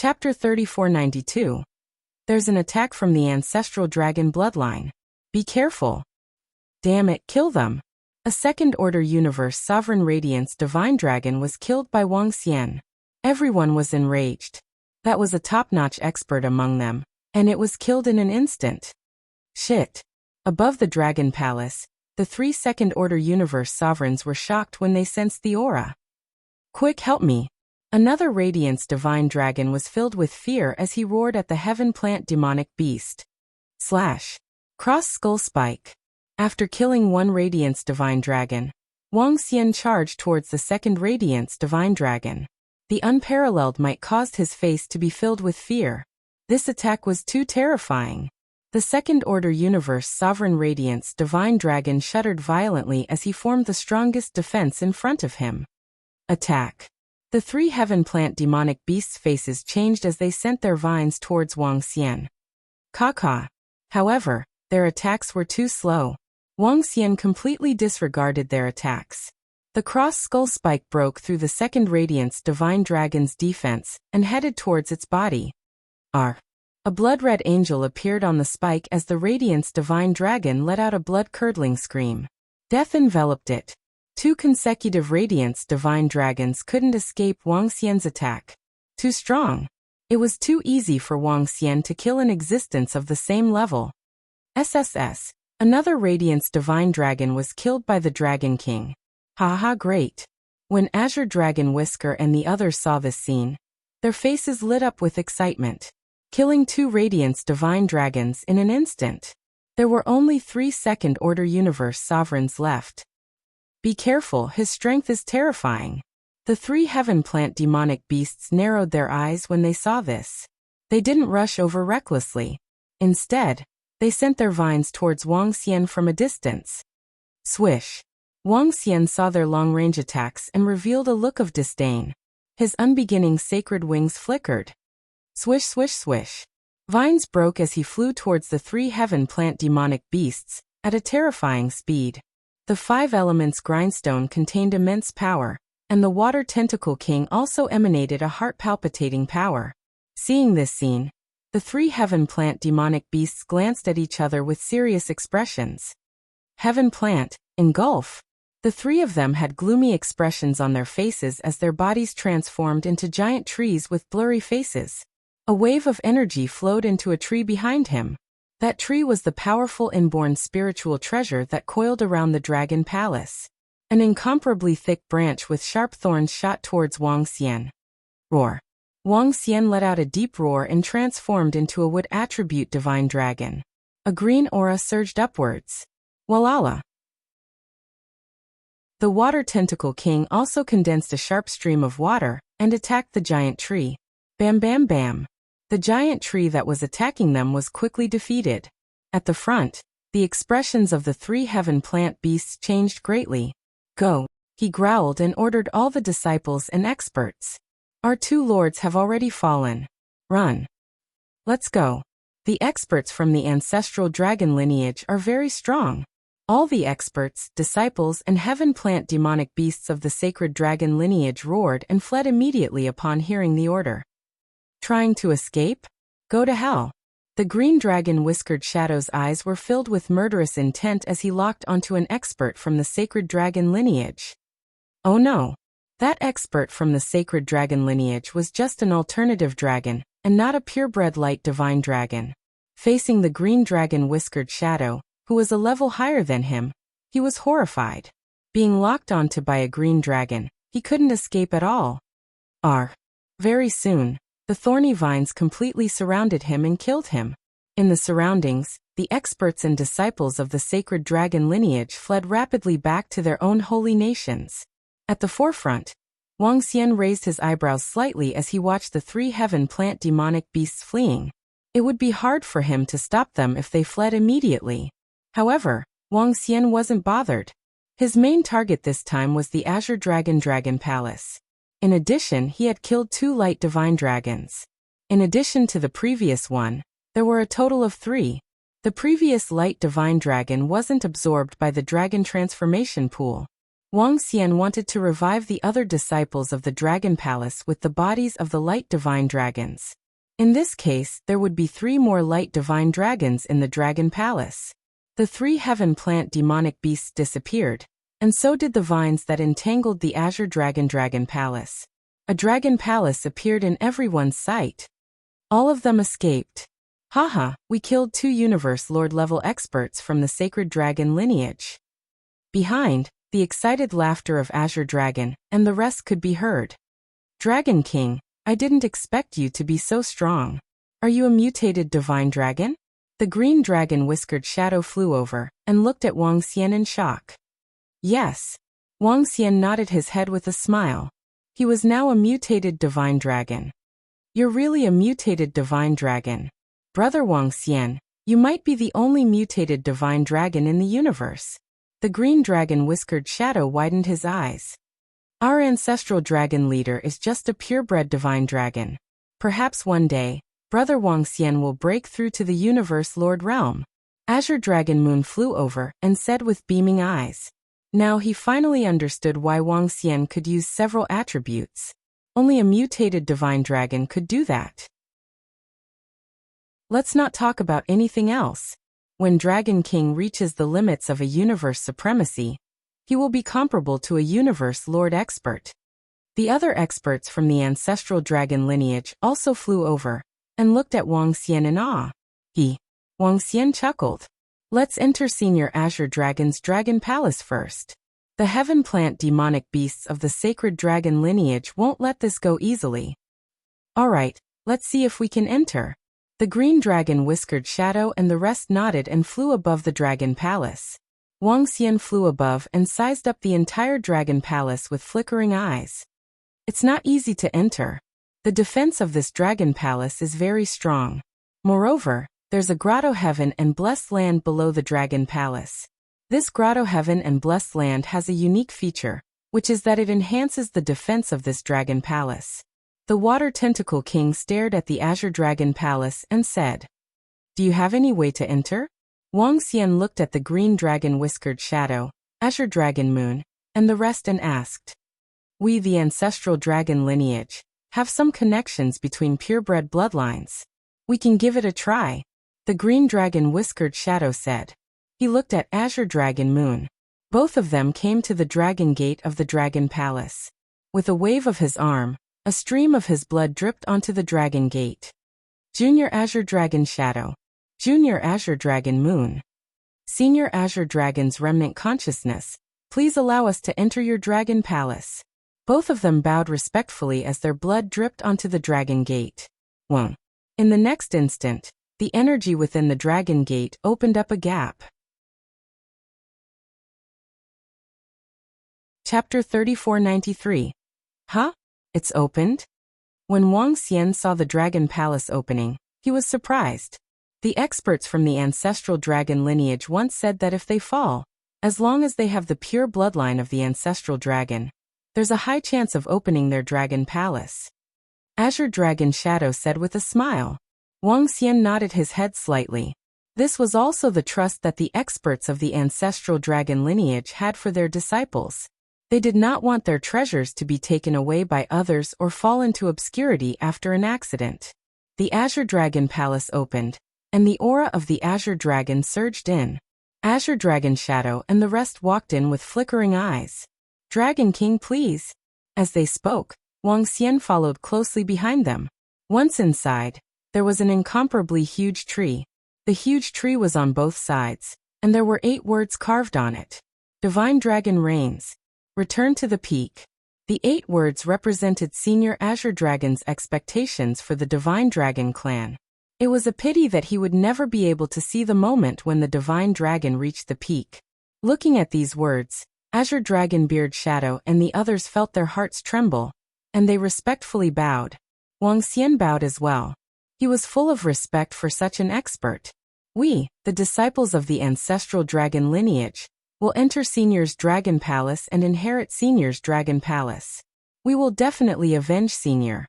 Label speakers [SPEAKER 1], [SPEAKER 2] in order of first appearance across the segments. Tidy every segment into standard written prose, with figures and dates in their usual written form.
[SPEAKER 1] Chapter 3492. There's an attack from the ancestral dragon bloodline. Be careful. Damn it, kill them. A second-order universe sovereign radiance divine dragon was killed by Wuxia. Everyone was enraged. That was a top-notch expert among them, and it was killed in an instant. Shit. Above the dragon palace, the 3 second-order universe sovereigns were shocked when they sensed the aura. Quick, help me. Another Radiance Divine Dragon was filled with fear as he roared at the Heaven Plant Demonic Beast. Cross Skull Spike. After killing one Radiance Divine Dragon, Wuxia charged towards the second Radiance Divine Dragon. The unparalleled might caused his face to be filled with fear. This attack was too terrifying. The second-order universe Sovereign Radiance Divine Dragon shuddered violently as he formed the strongest defense in front of him. Attack. The 3 Heaven Plant Demonic Beasts' faces changed as they sent their vines towards Wuxia. Caca. However, their attacks were too slow. Wuxia completely disregarded their attacks. The cross skull spike broke through the second Radiance Divine Dragon's defense and headed towards its body. A blood-red angel appeared on the spike as the Radiance Divine Dragon let out a blood-curdling scream. Death enveloped it. 2 consecutive Radiance Divine Dragons couldn't escape Wuxia's attack. Too strong. It was too easy for Wuxia to kill an existence of the same level. SSS. Another Radiance Divine Dragon was killed by the Dragon King. Haha, great. When Azure Dragon Whisker and the others saw this scene, their faces lit up with excitement. Killing 2 Radiance Divine Dragons in an instant. There were only 3 second-order universe sovereigns left. Be careful, his strength is terrifying. The 3 Heaven Plant Demonic Beasts narrowed their eyes when they saw this. They didn't rush over recklessly. Instead, they sent their vines towards Wuxia from a distance. Swish. Wuxia saw their long-range attacks and revealed a look of disdain. His unbeginning sacred wings flickered. Swish, swish, swish. Vines broke as he flew towards the 3 Heaven Plant Demonic Beasts at a terrifying speed. The 5 Elements grindstone contained immense power, and the Water Tentacle King also emanated a heart-palpitating power. Seeing this scene, the 3 Heaven Plant Demonic Beasts glanced at each other with serious expressions. Heaven Plant, engulf. The 3 of them had gloomy expressions on their faces as their bodies transformed into giant trees with blurry faces. A wave of energy flowed into a tree behind him. That tree was the powerful inborn spiritual treasure that coiled around the Dragon Palace. An incomparably thick branch with sharp thorns shot towards Wuxia. Roar. Wuxia let out a deep roar and transformed into a wood attribute divine dragon. A green aura surged upwards. Walala. The Water Tentacle King also condensed a sharp stream of water and attacked the giant tree. Bam bam bam. The giant tree that was attacking them was quickly defeated. At the front, the expressions of the 3 Heaven Plant Beasts changed greatly. Go, he growled and ordered all the disciples and experts. Our 2 lords have already fallen. Run. Let's go. The experts from the ancestral dragon lineage are very strong. All the experts, disciples, and Heaven Plant Demonic Beasts of the sacred dragon lineage roared and fled immediately upon hearing the order. Trying to escape? Go to hell. The green dragon Whiskered Shadow's eyes were filled with murderous intent as he locked onto an expert from the sacred dragon lineage. Oh no. That expert from the sacred dragon lineage was just an alternative dragon, and not a purebred light divine dragon. Facing the green dragon Whiskered Shadow, who was a level higher than him, he was horrified. Being locked onto by a green dragon, he couldn't escape at all. Very soon, the thorny vines completely surrounded him and killed him. In the surroundings, the experts and disciples of the sacred dragon lineage fled rapidly back to their own holy nations. At the forefront, Wuxia raised his eyebrows slightly as he watched the 3 Heaven Plant Demonic Beasts fleeing. It would be hard for him to stop them if they fled immediately. However, Wuxia wasn't bothered. His main target this time was the Azure Dragon Palace. In addition, he had killed 2 light divine dragons. In addition to the previous one, there were a total of 3. The previous light divine dragon wasn't absorbed by the dragon transformation pool. Wang Xian wanted to revive the other disciples of the Dragon Palace with the bodies of the light divine dragons. In this case, there would be 3 more light divine dragons in the Dragon Palace. The 3 heaven plant demonic beasts disappeared, and so did the vines that entangled the Azure Dragon Palace. A dragon palace appeared in everyone's sight. All of them escaped. Haha, we killed 2 Universe Lord level experts from the sacred dragon lineage. Behind, the excited laughter of Azure Dragon, and the rest could be heard. Dragon King, I didn't expect you to be so strong. Are you a mutated divine dragon? The green dragon whiskered shadow flew over, and looked at Wang Xian in shock. Yes. Wang Xian nodded his head with a smile. He was now a mutated divine dragon. You're really a mutated divine dragon. Brother Wang Xian, you might be the only mutated divine dragon in the universe. The green dragon whiskered shadow widened his eyes. Our ancestral dragon leader is just a purebred divine dragon. Perhaps one day, Brother Wang Xian will break through to the Universe Lord realm. Azure Dragon Moon flew over and said with beaming eyes. Now he finally understood why Wang Xian could use several attributes. Only a mutated divine dragon could do that. Let's not talk about anything else. When Dragon King reaches the limits of a universe supremacy, he will be comparable to a Universe Lord expert. The other experts from the ancestral dragon lineage also flew over, and looked at Wang Xian in awe. Wang Xian chuckled. Let's enter Senior Azure Dragon's Dragon Palace first. The heaven plant demonic beasts of the sacred dragon lineage won't let this go easily. Alright, let's see if we can enter. The green dragon whiskered shadow and the rest nodded and flew above the Dragon Palace. Wang Xian flew above and sized up the entire Dragon Palace with flickering eyes. It's not easy to enter. The defense of this Dragon Palace is very strong. Moreover, there's a grotto heaven and blessed land below the Dragon Palace. This grotto heaven and blessed land has a unique feature, which is that it enhances the defense of this Dragon Palace. The Water Tentacle King stared at the Azure Dragon Palace and said, Do you have any way to enter? Wang Xian looked at the green dragon whiskered shadow, Azure Dragon Moon, and the rest and asked. We, the ancestral dragon lineage, have some connections between purebred bloodlines. We can give it a try. The green dragon whiskered shadow said. He looked at Azure Dragon Moon. Both of them came to the dragon gate of the Dragon Palace. With a wave of his arm, a stream of his blood dripped onto the dragon gate. Junior Azure Dragon Shadow. Junior Azure Dragon Moon. Senior Azure Dragon's Remnant Consciousness, please allow us to enter your Dragon Palace. Both of them bowed respectfully as their blood dripped onto the dragon gate. Whoa. In the next instant, the energy within the dragon gate opened up a gap. Chapter 3493. Huh? It's opened? When Wang Xian saw the Dragon Palace opening, he was surprised. The experts from the ancestral dragon lineage once said that if they fall, as long as they have the pure bloodline of the ancestral dragon, there's a high chance of opening their Dragon Palace. Azure Dragon Shadow said with a smile. Wang Xian nodded his head slightly. This was also the trust that the experts of the ancestral dragon lineage had for their disciples. They did not want their treasures to be taken away by others or fall into obscurity after an accident. The Azure Dragon Palace opened, and the aura of the Azure Dragon surged in. Azure Dragon Shadow and the rest walked in with flickering eyes. Dragon King, please. As they spoke, Wang Xian followed closely behind them. Once inside, there was an incomparably huge tree. The huge tree was on both sides, and there were 8 words carved on it. Divine Dragon reigns. Return to the peak. The 8 words represented Senior Azure Dragon's expectations for the Divine Dragon clan. It was a pity that he would never be able to see the moment when the Divine Dragon reached the peak. Looking at these words, Azure Dragon Beard Shadow and the others felt their hearts tremble, and they respectfully bowed. Wang Xian bowed as well. He was full of respect for such an expert. We, the disciples of the ancestral dragon lineage, will enter Senior's Dragon Palace and inherit Senior's Dragon Palace. We will definitely avenge Senior.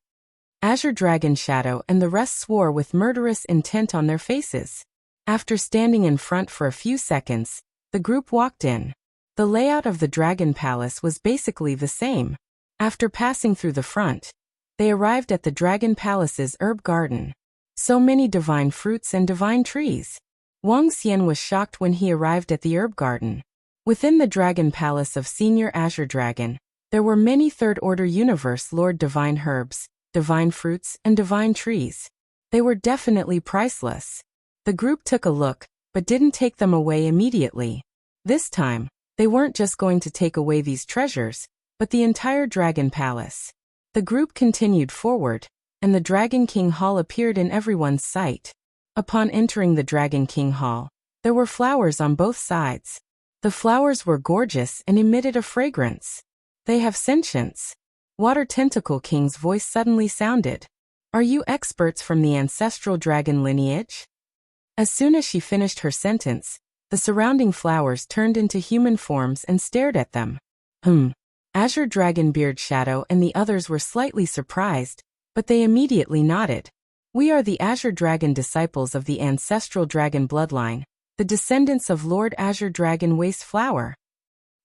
[SPEAKER 1] Azure Dragon Shadow and the rest swore with murderous intent on their faces. After standing in front for a few seconds, the group walked in. The layout of the Dragon Palace was basically the same. After passing through the front, they arrived at the Dragon Palace's herb garden. So many divine fruits and divine trees. Wang Xian was shocked when he arrived at the herb garden. Within the Dragon Palace of Senior Azure Dragon, there were many Third-Order Universe Lord divine herbs, divine fruits, and divine trees. They were definitely priceless. The group took a look, but didn't take them away immediately. This time, they weren't just going to take away these treasures, but the entire Dragon Palace. The group continued forward, and the Dragon King Hall appeared in everyone's sight. Upon entering the Dragon King Hall, there were flowers on both sides. The flowers were gorgeous and emitted a fragrance. They have sentience. Water Tentacle King's voice suddenly sounded. Are you experts from the ancestral dragon lineage? As soon as she finished her sentence, the surrounding flowers turned into human forms and stared at them. Azure Dragon Beard Shadow and the others were slightly surprised, but they immediately nodded. We are the Azure Dragon disciples of the ancestral dragon bloodline, the descendants of Lord Azure Dragon Waste Flower.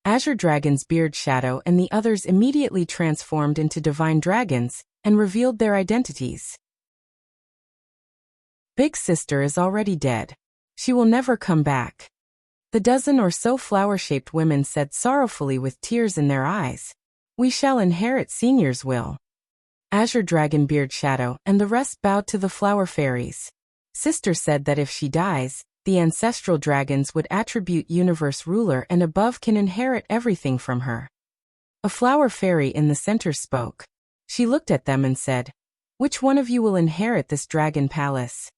[SPEAKER 1] Azure Dragon's Beard Shadow and the others immediately transformed into divine dragons and revealed their identities. Big Sister is already dead. She will never come back. The dozen or so flower-shaped women said sorrowfully with tears in their eyes. We shall inherit Senior's will. Azure Dragon Beard Shadow and the rest bowed to the flower fairies. Sister said that if she dies, the ancestral dragons would attribute Universe Ruler and above can inherit everything from her. A flower fairy in the center spoke. She looked at them and said, which one of you will inherit this dragon palace?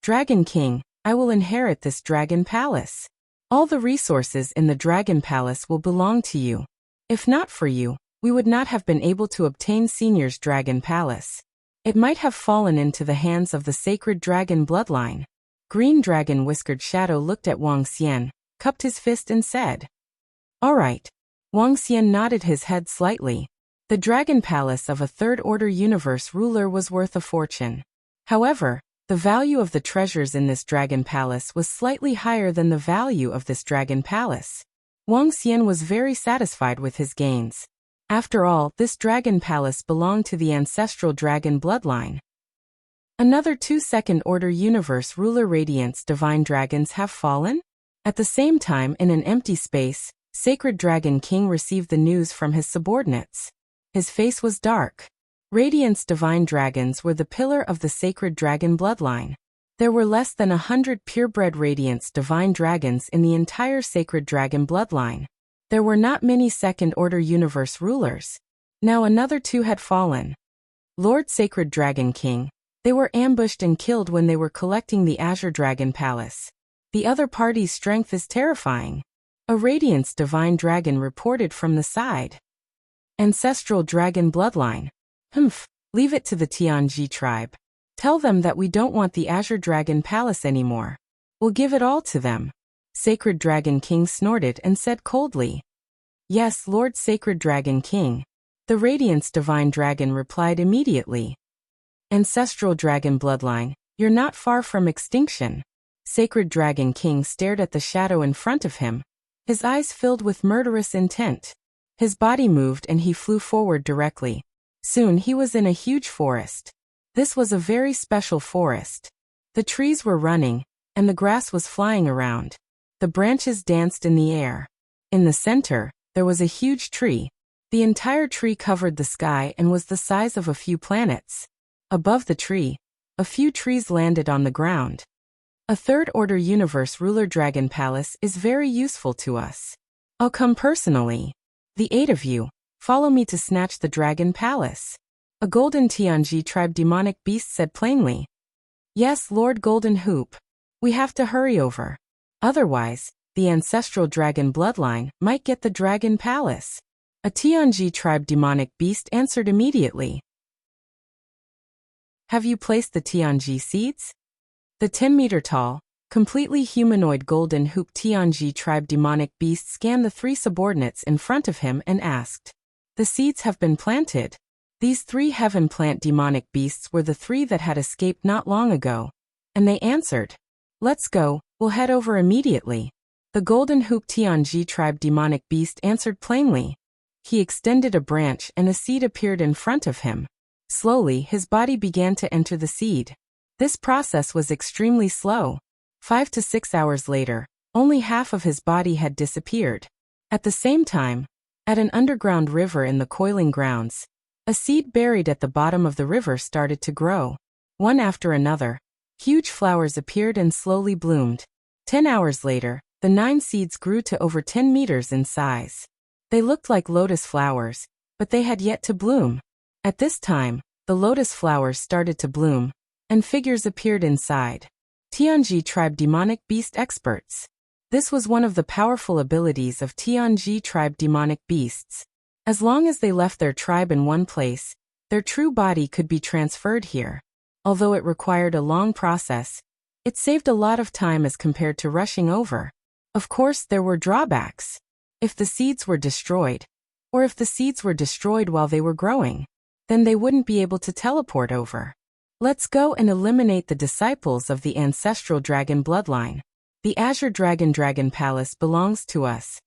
[SPEAKER 1] Dragon King, I will inherit this dragon palace. All the resources in the dragon palace will belong to you. If not for you, we would not have been able to obtain Senior's dragon palace. It might have fallen into the hands of the sacred dragon bloodline. Green Dragon Whiskered Shadow looked at Wang Xian, cupped his fist and said, all right. Wang Xian nodded his head slightly. The dragon palace of a third-order universe ruler was worth a fortune. However, the value of the treasures in this dragon palace was slightly higher than the value of this dragon palace. Wang Xian was very satisfied with his gains. After all, this dragon palace belonged to the ancestral dragon bloodline. Another 2 second-order universe ruler Radiant's divine dragons have fallen? At the same time, in an empty space, Sacred Dragon King received the news from his subordinates. His face was dark. Radiant's divine dragons were the pillar of the sacred dragon bloodline. There were less than 100 purebred Radiant's divine dragons in the entire sacred dragon bloodline. There were not many second-order universe rulers. Now another 2 had fallen. Lord Sacred Dragon King. They were ambushed and killed when they were collecting the Azure Dragon Palace. The other party's strength is terrifying. A Radiant's divine dragon reported from the side. Ancestral dragon bloodline. Leave it to the Tianji tribe. Tell them that we don't want the Azure Dragon Palace anymore. We'll give it all to them. Sacred Dragon King snorted and said coldly. Yes, Lord Sacred Dragon King. The Radiant's divine dragon replied immediately. Ancestral dragon bloodline, you're not far from extinction. Sacred Dragon King stared at the shadow in front of him. His eyes filled with murderous intent. His body moved and he flew forward directly. Soon he was in a huge forest. This was a very special forest. The trees were running, and the grass was flying around. The branches danced in the air. In the center, there was a huge tree. The entire tree covered the sky and was the size of a few planets. Above the tree, a few trees landed on the ground. A third-order universe ruler dragon palace is very useful to us. I'll come personally. The 8 of you, follow me to snatch the dragon palace. A golden Tianji tribe demonic beast said plainly. Yes, Lord Golden Hoop. We have to hurry over. Otherwise, the ancestral dragon bloodline might get the dragon palace. A Tianji tribe demonic beast answered immediately. Have you placed the Tianji seeds? The 10-meter-tall, completely humanoid golden hoop Tianji tribe demonic beast scanned the 3 subordinates in front of him and asked. The seeds have been planted. These 3 heaven plant demonic beasts were the 3 that had escaped not long ago. And they answered. Let's go, we'll head over immediately. The golden hoop Tianji tribe demonic beast answered plainly. He extended a branch and a seed appeared in front of him. Slowly, his body began to enter the seed. This process was extremely slow. 5 to 6 hours later, only half of his body had disappeared. At the same time, at an underground river in the coiling grounds, a seed buried at the bottom of the river started to grow. One after another, huge flowers appeared and slowly bloomed. 10 hours later, the 9 seeds grew to over 10 meters in size. They looked like lotus flowers, but they had yet to bloom. At this time, the lotus flowers started to bloom, and figures appeared inside. Tianji tribe demonic beast experts. This was one of the powerful abilities of Tianji tribe demonic beasts. As long as they left their tribe in one place, their true body could be transferred here. Although it required a long process, it saved a lot of time as compared to rushing over. Of course, there were drawbacks. If the seeds were destroyed, or if the seeds were destroyed while they were growing, then they wouldn't be able to teleport over. Let's go and eliminate the disciples of the ancestral dragon bloodline. The Azure Dragon Palace belongs to us.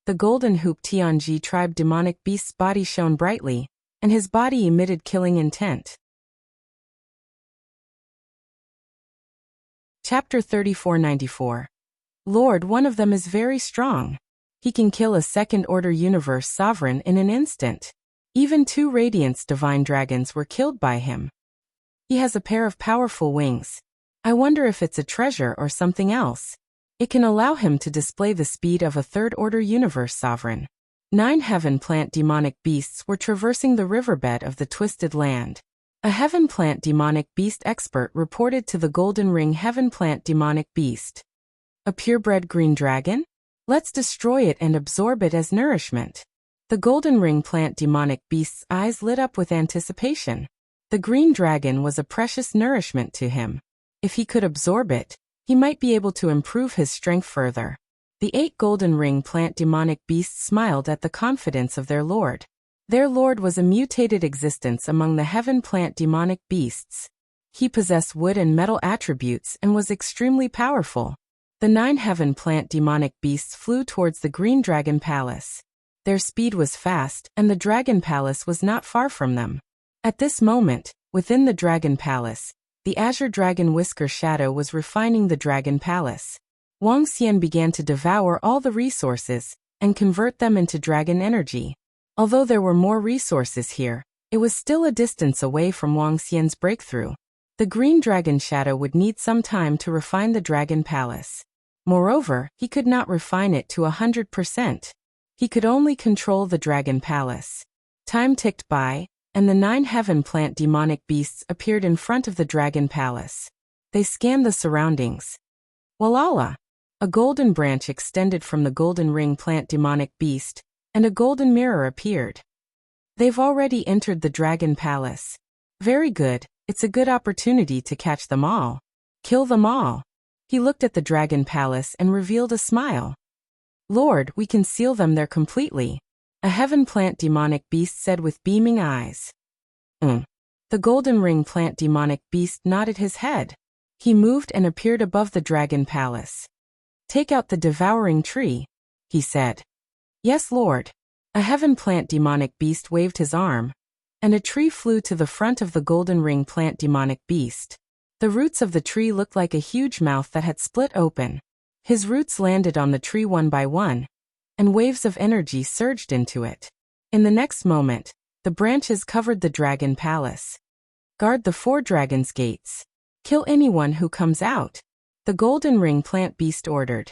[SPEAKER 1] The golden hoop Tianji tribe demonic beast's body shone brightly, and his body emitted killing intent. Chapter 3494. Lord, one of them is very strong. He can kill a second-order universe sovereign in an instant. Even 2 Radiance divine dragons were killed by him. He has a pair of powerful wings. I wonder if it's a treasure or something else. It can allow him to display the speed of a third-order universe sovereign. 9 heaven plant demonic beasts were traversing the riverbed of the Twisted Land. A heaven plant demonic beast expert reported to the Golden Ring heaven plant demonic beast. A purebred green dragon? Let's destroy it and absorb it as nourishment. The Golden Ring plant demonic beast's eyes lit up with anticipation. The green dragon was a precious nourishment to him. If he could absorb it, he might be able to improve his strength further. The 8 Golden Ring plant demonic beasts smiled at the confidence of their lord. Their lord was a mutated existence among the heaven plant demonic beasts. He possessed wood and metal attributes and was extremely powerful. The 9 heaven plant demonic beasts flew towards the Green Dragon Palace. Their speed was fast, and the Dragon Palace was not far from them. At this moment, within the Dragon Palace, the Azure Dragon Whisker Shadow was refining the Dragon Palace. Wang Xian began to devour all the resources and convert them into dragon energy. Although there were more resources here, it was still a distance away from Wang Xian's breakthrough. The Green Dragon Shadow would need some time to refine the Dragon Palace. Moreover, he could not refine it to 100%. He could only control the Dragon Palace. Time ticked by, and the 9 heaven plant demonic beasts appeared in front of the Dragon Palace. They scanned the surroundings. Walala! A golden branch extended from the Golden Ring plant demonic beast, and a golden mirror appeared. They've already entered the Dragon Palace. Very good, it's a good opportunity to catch them all. Kill them all. He looked at the Dragon Palace and revealed a smile. Lord, we can seal them there completely. A heaven plant demonic beast said with beaming eyes. The Golden Ring plant demonic beast nodded his head. He moved and appeared above the Dragon Palace. Take out the devouring tree, he said. Yes, Lord. A heaven plant demonic beast waved his arm, and a tree flew to the front of the Golden Ring plant demonic beast. The roots of the tree looked like a huge mouth that had split open. His roots landed on the tree one by one, and waves of energy surged into it. In the next moment, the branches covered the Dragon Palace. Guard the 4 dragons' gates. Kill anyone who comes out, the Golden Ring plant beast ordered.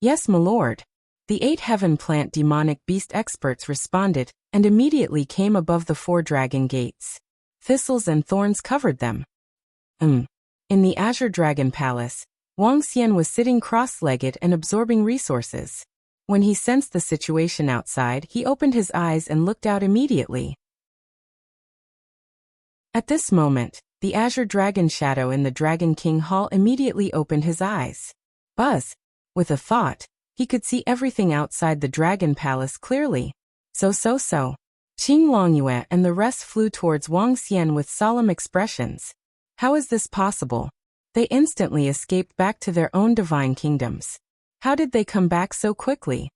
[SPEAKER 1] Yes, my lord. The 8 heaven plant demonic beast experts responded, and immediately came above the 4 dragon gates. Thistles and thorns covered them. In the Azure Dragon Palace, Wang Xian was sitting cross-legged and absorbing resources. When he sensed the situation outside, he opened his eyes and looked out immediately. At this moment, the Azure Dragon Shadow in the Dragon King Hall immediately opened his eyes. Buzz! With a thought, he could see everything outside the Dragon Palace clearly. So. Qing Longyue and the rest flew towards Wang Xian with solemn expressions. How is this possible? They instantly escaped back to their own divine kingdoms. How did they come back so quickly?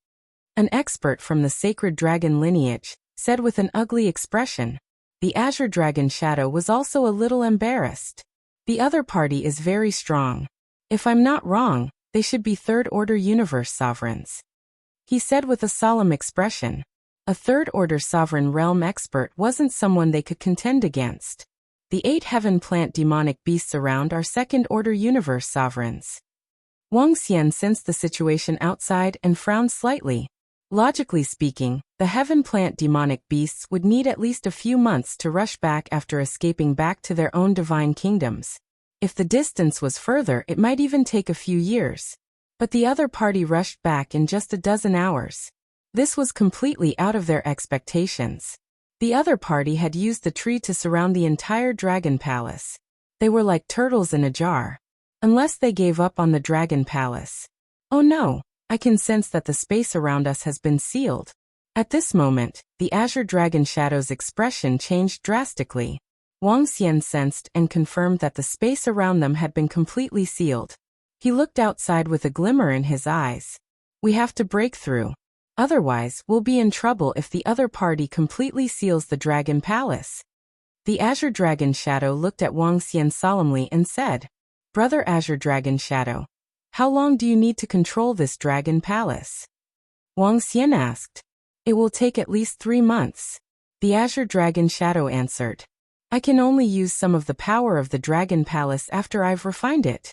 [SPEAKER 1] An expert from the sacred dragon lineage said with an ugly expression. The azure dragon shadow was also a little embarrassed. The other party is very strong. If I'm not wrong, they should be third-order universe sovereigns. He said with a solemn expression. A third-order sovereign realm expert wasn't someone they could contend against. The 8 heaven plant demonic beasts around are second-order universe sovereigns. Wang Xian sensed the situation outside and frowned slightly. Logically speaking, the heaven plant demonic beasts would need at least a few months to rush back after escaping back to their own divine kingdoms. If the distance was further, it might even take a few years. But the other party rushed back in just a dozen hours. This was completely out of their expectations. The other party had used the tree to surround the entire dragon palace. They were like turtles in a jar. Unless they gave up on the dragon palace. Oh no, I can sense that the space around us has been sealed. At this moment, the azure dragon shadow's expression changed drastically. Wang Xian sensed and confirmed that the space around them had been completely sealed. He looked outside with a glimmer in his eyes. We have to break through. Otherwise, we'll be in trouble if the other party completely seals the dragon palace. The azure dragon shadow looked at Wang Xian solemnly and said, Brother Azure Dragon Shadow, how long do you need to control this dragon palace? Wang Xian asked. It will take at least 3 months. The Azure Dragon Shadow answered. I can only use some of the power of the dragon palace after I've refined it.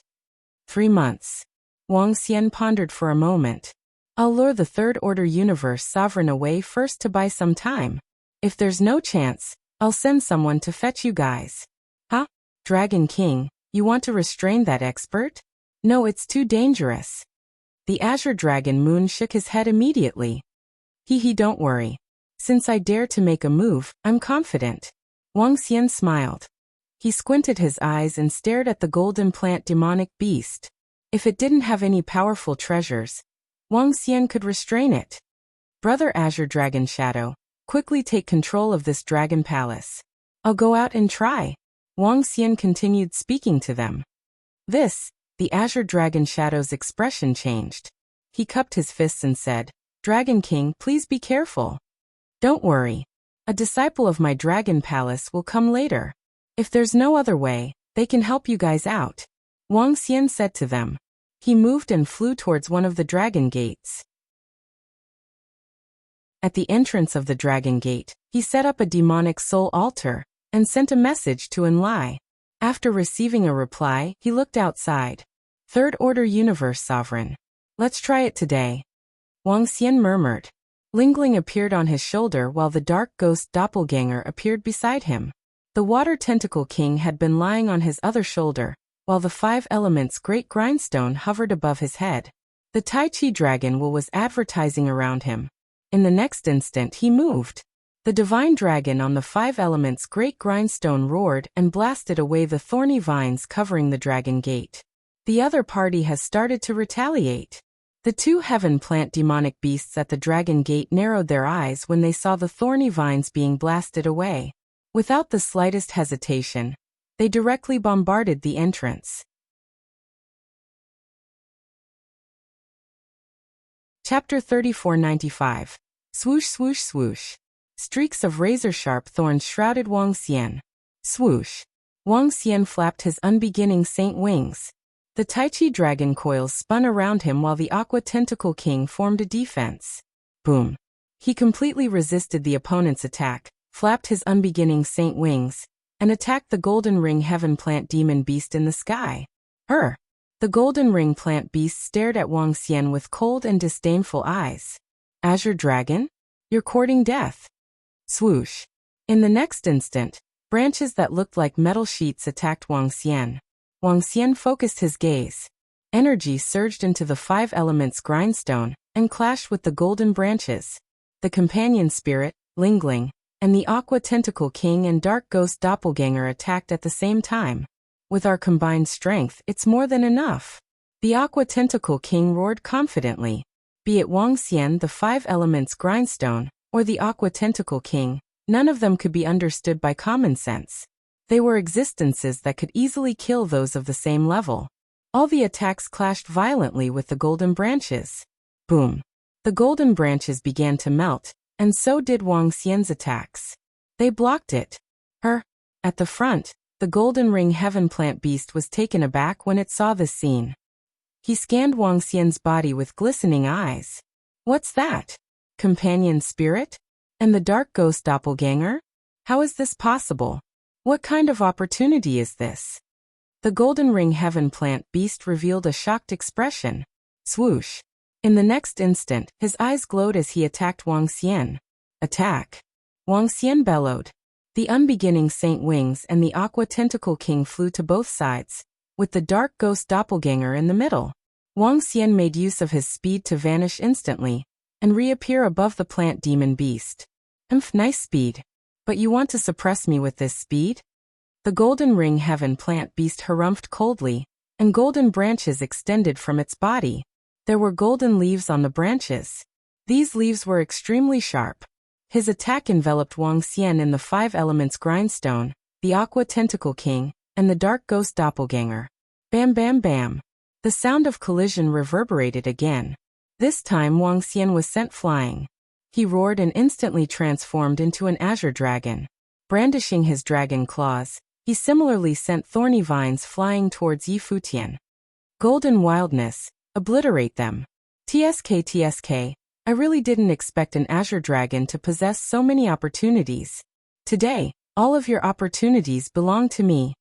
[SPEAKER 1] 3 months. Wang Xian pondered for a moment. I'll lure the third-order universe sovereign away first to buy some time. If there's no chance, I'll send someone to fetch you guys. Huh? Dragon King, you want to restrain that expert? No, it's too dangerous. The Azure Dragon Moon shook his head immediately. Don't worry. Since I dare to make a move, I'm confident. Wang Xian smiled. He squinted his eyes and stared at the golden plant demonic beast. If it didn't have any powerful treasures, Wang Xian could restrain it. Brother Azure Dragon Shadow, quickly take control of this dragon palace. I'll go out and try. Wang Xian continued speaking to them. The Azure Dragon Shadow's expression changed. He cupped his fists and said, Dragon King, please be careful. Don't worry. A disciple of my dragon palace will come later. If there's no other way, they can help you guys out. Wang Xian said to them. He moved and flew towards one of the dragon gates. At the entrance of the dragon gate, he set up a demonic soul altar and sent a message to Enlai. After receiving a reply, he looked outside. Third Order Universe Sovereign. Let's try it today. Wang Xian murmured. Lingling appeared on his shoulder while the dark ghost doppelganger appeared beside him. The Water Tentacle King had been lying on his other shoulder, while the 5 elements Great Grindstone hovered above his head. The Tai Chi Dragon was advertising around him. In the next instant he moved. The Divine Dragon on the 5 elements Great Grindstone roared and blasted away the thorny vines covering the Dragon Gate. The other party has started to retaliate. The 2 heaven plant demonic beasts at the Dragon Gate narrowed their eyes when they saw the thorny vines being blasted away. Without the slightest hesitation, they directly bombarded the entrance. Chapter 3495. Swoosh swoosh swoosh. Streaks of razor-sharp thorns shrouded Wang Xian. Swoosh. Wang Xian flapped his unbeginning saint wings. The Tai Chi dragon coils spun around him while the Aqua Tentacle King formed a defense. Boom. He completely resisted the opponent's attack, flapped his unbeginning saint wings, and attacked the Golden Ring Heaven Plant Demon Beast in the sky. The Golden Ring Plant Beast stared at Wang Xian with cold and disdainful eyes. Azure Dragon? You're courting death. Swoosh. In the next instant, branches that looked like metal sheets attacked Wang Xian. Wang Xian focused his gaze. Energy surged into the 5 elements grindstone and clashed with the golden branches. The companion spirit, Lingling, and the Aqua Tentacle King and Dark Ghost Doppelganger attacked at the same time. With our combined strength, it's more than enough. The Aqua Tentacle King roared confidently. Be it Wang Xian, the 5 elements grindstone, or the Aqua Tentacle King, none of them could be understood by common sense. They were existences that could easily kill those of the same level. All the attacks clashed violently with the golden branches. Boom. The golden branches began to melt, and so did Wang Xian's attacks. They blocked it. At the front, the golden ring heaven plant beast was taken aback when it saw this scene. He scanned Wang Xian's body with glistening eyes. What's that? Companion spirit? And the dark ghost doppelganger? How is this possible? What kind of opportunity is this? The golden ring heaven plant beast revealed a shocked expression. Swoosh. In the next instant, his eyes glowed as he attacked Wang Xian. Attack! Wang Xian bellowed. The unbeginning saint wings and the aqua tentacle king flew to both sides, with the dark ghost doppelganger in the middle. Wang Xian made use of his speed to vanish instantly, and reappear above the plant demon beast. Nice speed. But you want to suppress me with this speed? The golden ring heaven plant beast harumphed coldly, and golden branches extended from its body. There were golden leaves on the branches. These leaves were extremely sharp. His attack enveloped Wang Xian in the 5 elements grindstone, the aqua tentacle king, and the dark ghost doppelganger. Bam bam bam. The sound of collision reverberated again. This time Wang Xian was sent flying. He roared and instantly transformed into an azure dragon. Brandishing his dragon claws, he similarly sent thorny vines flying towards Yi Futian. Golden wildness, obliterate them. TSK, I really didn't expect an azure dragon to possess so many opportunities. Today, all of your opportunities belong to me.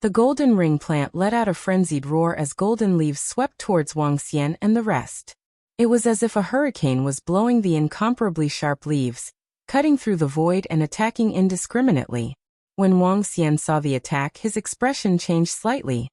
[SPEAKER 1] The golden ring plant let out a frenzied roar as golden leaves swept towards Wang Xian and the rest. It was as if a hurricane was blowing the incomparably sharp leaves, cutting through the void and attacking indiscriminately. When Wang Xian saw the attack, his expression changed slightly.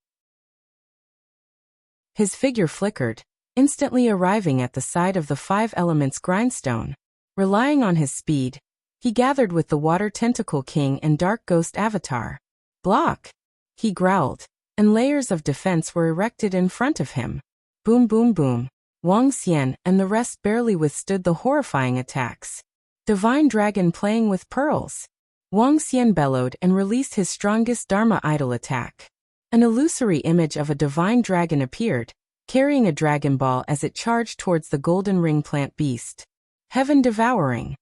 [SPEAKER 1] His figure flickered, instantly arriving at the side of the 5 elements grindstone. Relying on his speed, he gathered with the water tentacle king and dark ghost avatar. Block! He growled, and layers of defense were erected in front of him. Boom boom boom. Wang Xian and the rest barely withstood the horrifying attacks. Divine dragon playing with pearls. Wang Xian bellowed and released his strongest Dharma idol attack. An illusory image of a divine dragon appeared, carrying a dragon ball as it charged towards the golden ring plant beast. Heaven devouring.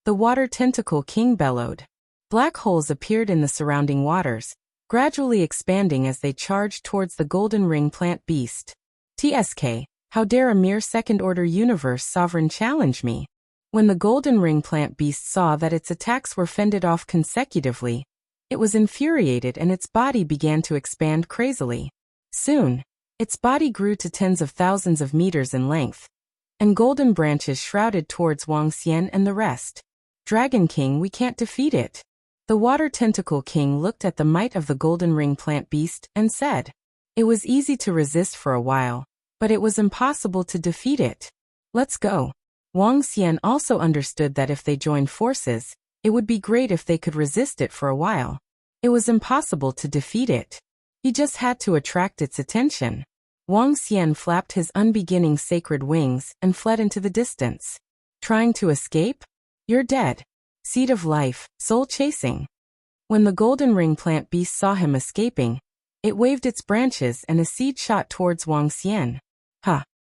[SPEAKER 1] The water tentacle king bellowed. Black holes appeared in the surrounding waters, gradually expanding as they charged towards the golden ring plant beast. TSK. How dare a mere second-order universe sovereign challenge me? When the golden ring plant beast saw that its attacks were fended off consecutively, it was infuriated and its body began to expand crazily. Soon, its body grew to tens of thousands of meters in length, and golden branches shrouded towards Wang Xian and the rest. Dragon King, we can't defeat it. The water tentacle king looked at the might of the golden ring plant beast and said, it was easy to resist for a while, but it was impossible to defeat it. Let's go. Wang Xian also understood that if they joined forces, it would be great if they could resist it for a while. It was impossible to defeat it. He just had to attract its attention. Wang Xian flapped his unbeginning sacred wings and fled into the distance. Trying to escape? You're dead. Seed of life, soul chasing. When the golden ring plant beast saw him escaping, it waved its branches and a seed shot towards Wang Xian.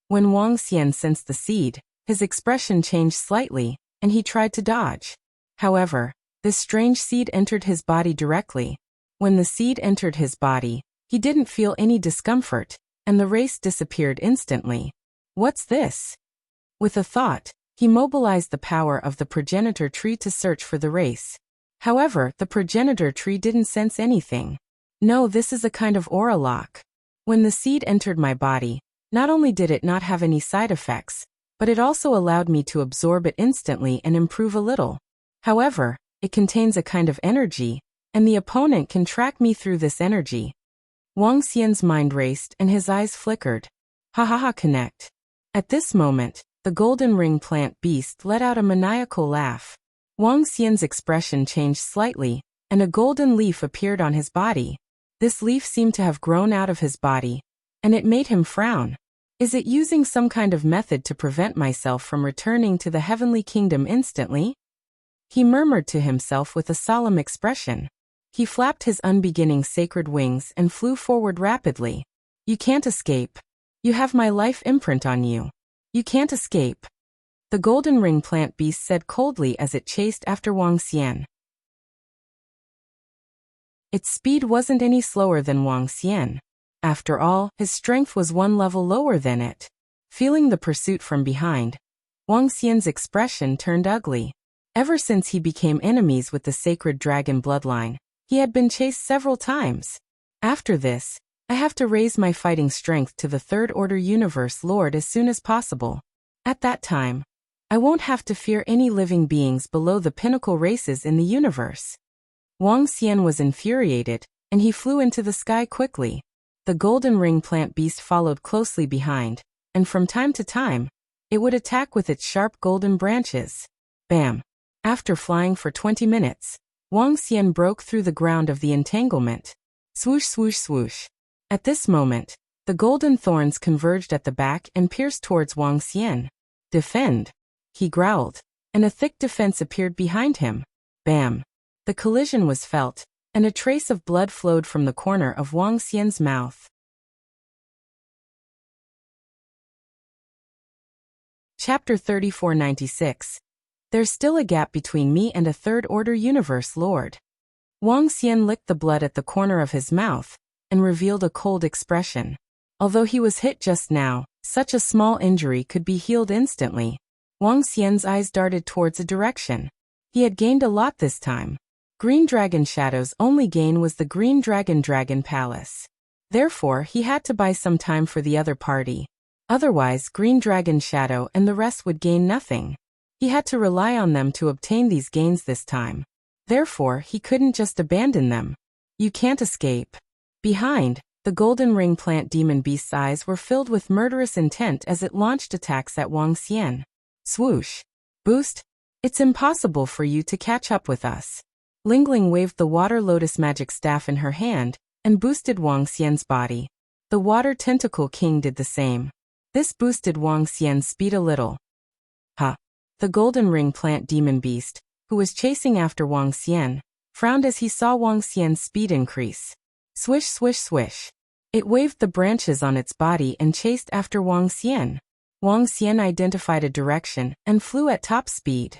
[SPEAKER 1] When Wang Xian sensed the seed, his expression changed slightly, and he tried to dodge. However, this strange seed entered his body directly. When the seed entered his body, he didn't feel any discomfort, and the race disappeared instantly. What's this? With a thought, he mobilized the power of the progenitor tree to search for the race. However, the progenitor tree didn't sense anything. No, this is a kind of aura lock. When the seed entered my body, not only did it not have any side effects, but it also allowed me to absorb it instantly and improve a little. However, it contains a kind of energy, and the opponent can track me through this energy. Wang Xian's mind raced and his eyes flickered. Connect. At this moment, the golden ring plant beast let out a maniacal laugh. Wang Xian's expression changed slightly, and a golden leaf appeared on his body. This leaf seemed to have grown out of his body, and it made him frown. Is it using some kind of method to prevent myself from returning to the heavenly kingdom instantly? He murmured to himself with a solemn expression. He flapped his unbeginning sacred wings and flew forward rapidly. You can't escape. You have my life imprint on you. You can't escape. The golden ring plant beast said coldly as it chased after Wang Xian. Its speed wasn't any slower than Wang Xian. After all, his strength was one level lower than it. Feeling the pursuit from behind, Wang Xian's expression turned ugly. Ever since he became enemies with the sacred dragon bloodline, he had been chased several times. After this, I have to raise my fighting strength to the Third Order Universe Lord as soon as possible. At that time, I won't have to fear any living beings below the pinnacle races in the universe. Wang Xian was infuriated, and he flew into the sky quickly. The golden ring plant beast followed closely behind, and from time to time, it would attack with its sharp golden branches. Bam! After flying for 20 minutes, Wang Xian broke through the ground of the entanglement. Swoosh swoosh swoosh. At this moment, the golden thorns converged at the back and pierced towards Wang Xian. Defend! He growled, and a thick defense appeared behind him. Bam! The collision was felt, and a trace of blood flowed from the corner of Wang Xian's mouth. Chapter 3496. There's still a gap between me and a Third Order Universe Lord. Wang Xian licked the blood at the corner of his mouth and revealed a cold expression. Although he was hit just now, such a small injury could be healed instantly. Wang Xian's eyes darted towards a direction. He had gained a lot this time. Green Dragon Shadow's only gain was the Green Dragon Palace. Therefore, he had to buy some time for the other party. Otherwise, Green Dragon Shadow and the rest would gain nothing. He had to rely on them to obtain these gains this time. Therefore, he couldn't just abandon them. You can't escape. Behind, the golden ring plant demon beast's eyes were filled with murderous intent as it launched attacks at Wang Xian. Swoosh! Boost! It's impossible for you to catch up with us. Lingling waved the water lotus magic staff in her hand and boosted Wang Xian's body. The water tentacle king did the same. This boosted Wang Xian's speed a little. Ha! The golden ring plant demon beast, who was chasing after Wang Xian, frowned as he saw Wang Xian's speed increase. Swish swish swish. It waved the branches on its body and chased after Wang Xian. Wang Xian identified a direction and flew at top speed.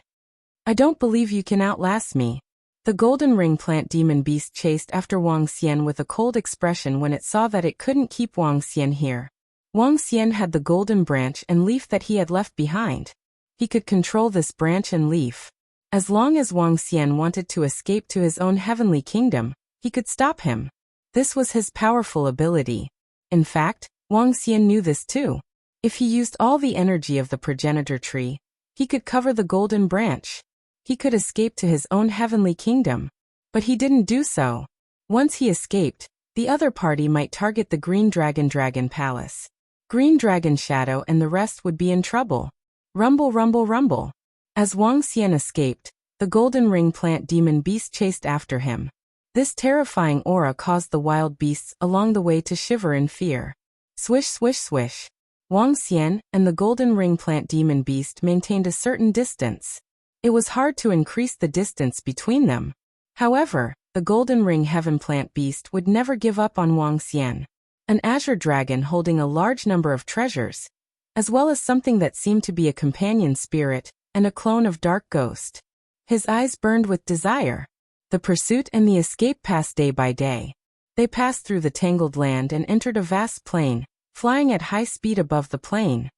[SPEAKER 1] I don't believe you can outlast me. The golden ring plant demon beast chased after Wang Xian with a cold expression when it saw that it couldn't keep Wang Xian here. Wang Xian had the golden branch and leaf that he had left behind. He could control this branch and leaf. As long as Wang Xian wanted to escape to his own heavenly kingdom, he could stop him. This was his powerful ability. In fact, Wang Xian knew this too. If he used all the energy of the progenitor tree, he could cover the golden branch. He could escape to his own heavenly kingdom. But he didn't do so. Once he escaped, the other party might target the Green Dragon Palace. Green Dragon Shadow and the rest would be in trouble. Rumble rumble rumble. As Wang Xian escaped, the golden ring plant demon beast chased after him. This terrifying aura caused the wild beasts along the way to shiver in fear. Swish swish swish. Wang Xian and the golden ring plant demon beast maintained a certain distance. It was hard to increase the distance between them. However, the golden ring heaven plant beast would never give up on Wang Xian. An azure dragon holding a large number of treasures, as well as something that seemed to be a companion spirit and a clone of Dark Ghost. His eyes burned with desire. The pursuit and the escape passed day by day. They passed through the tangled land and entered a vast plain, flying at high speed above the plain.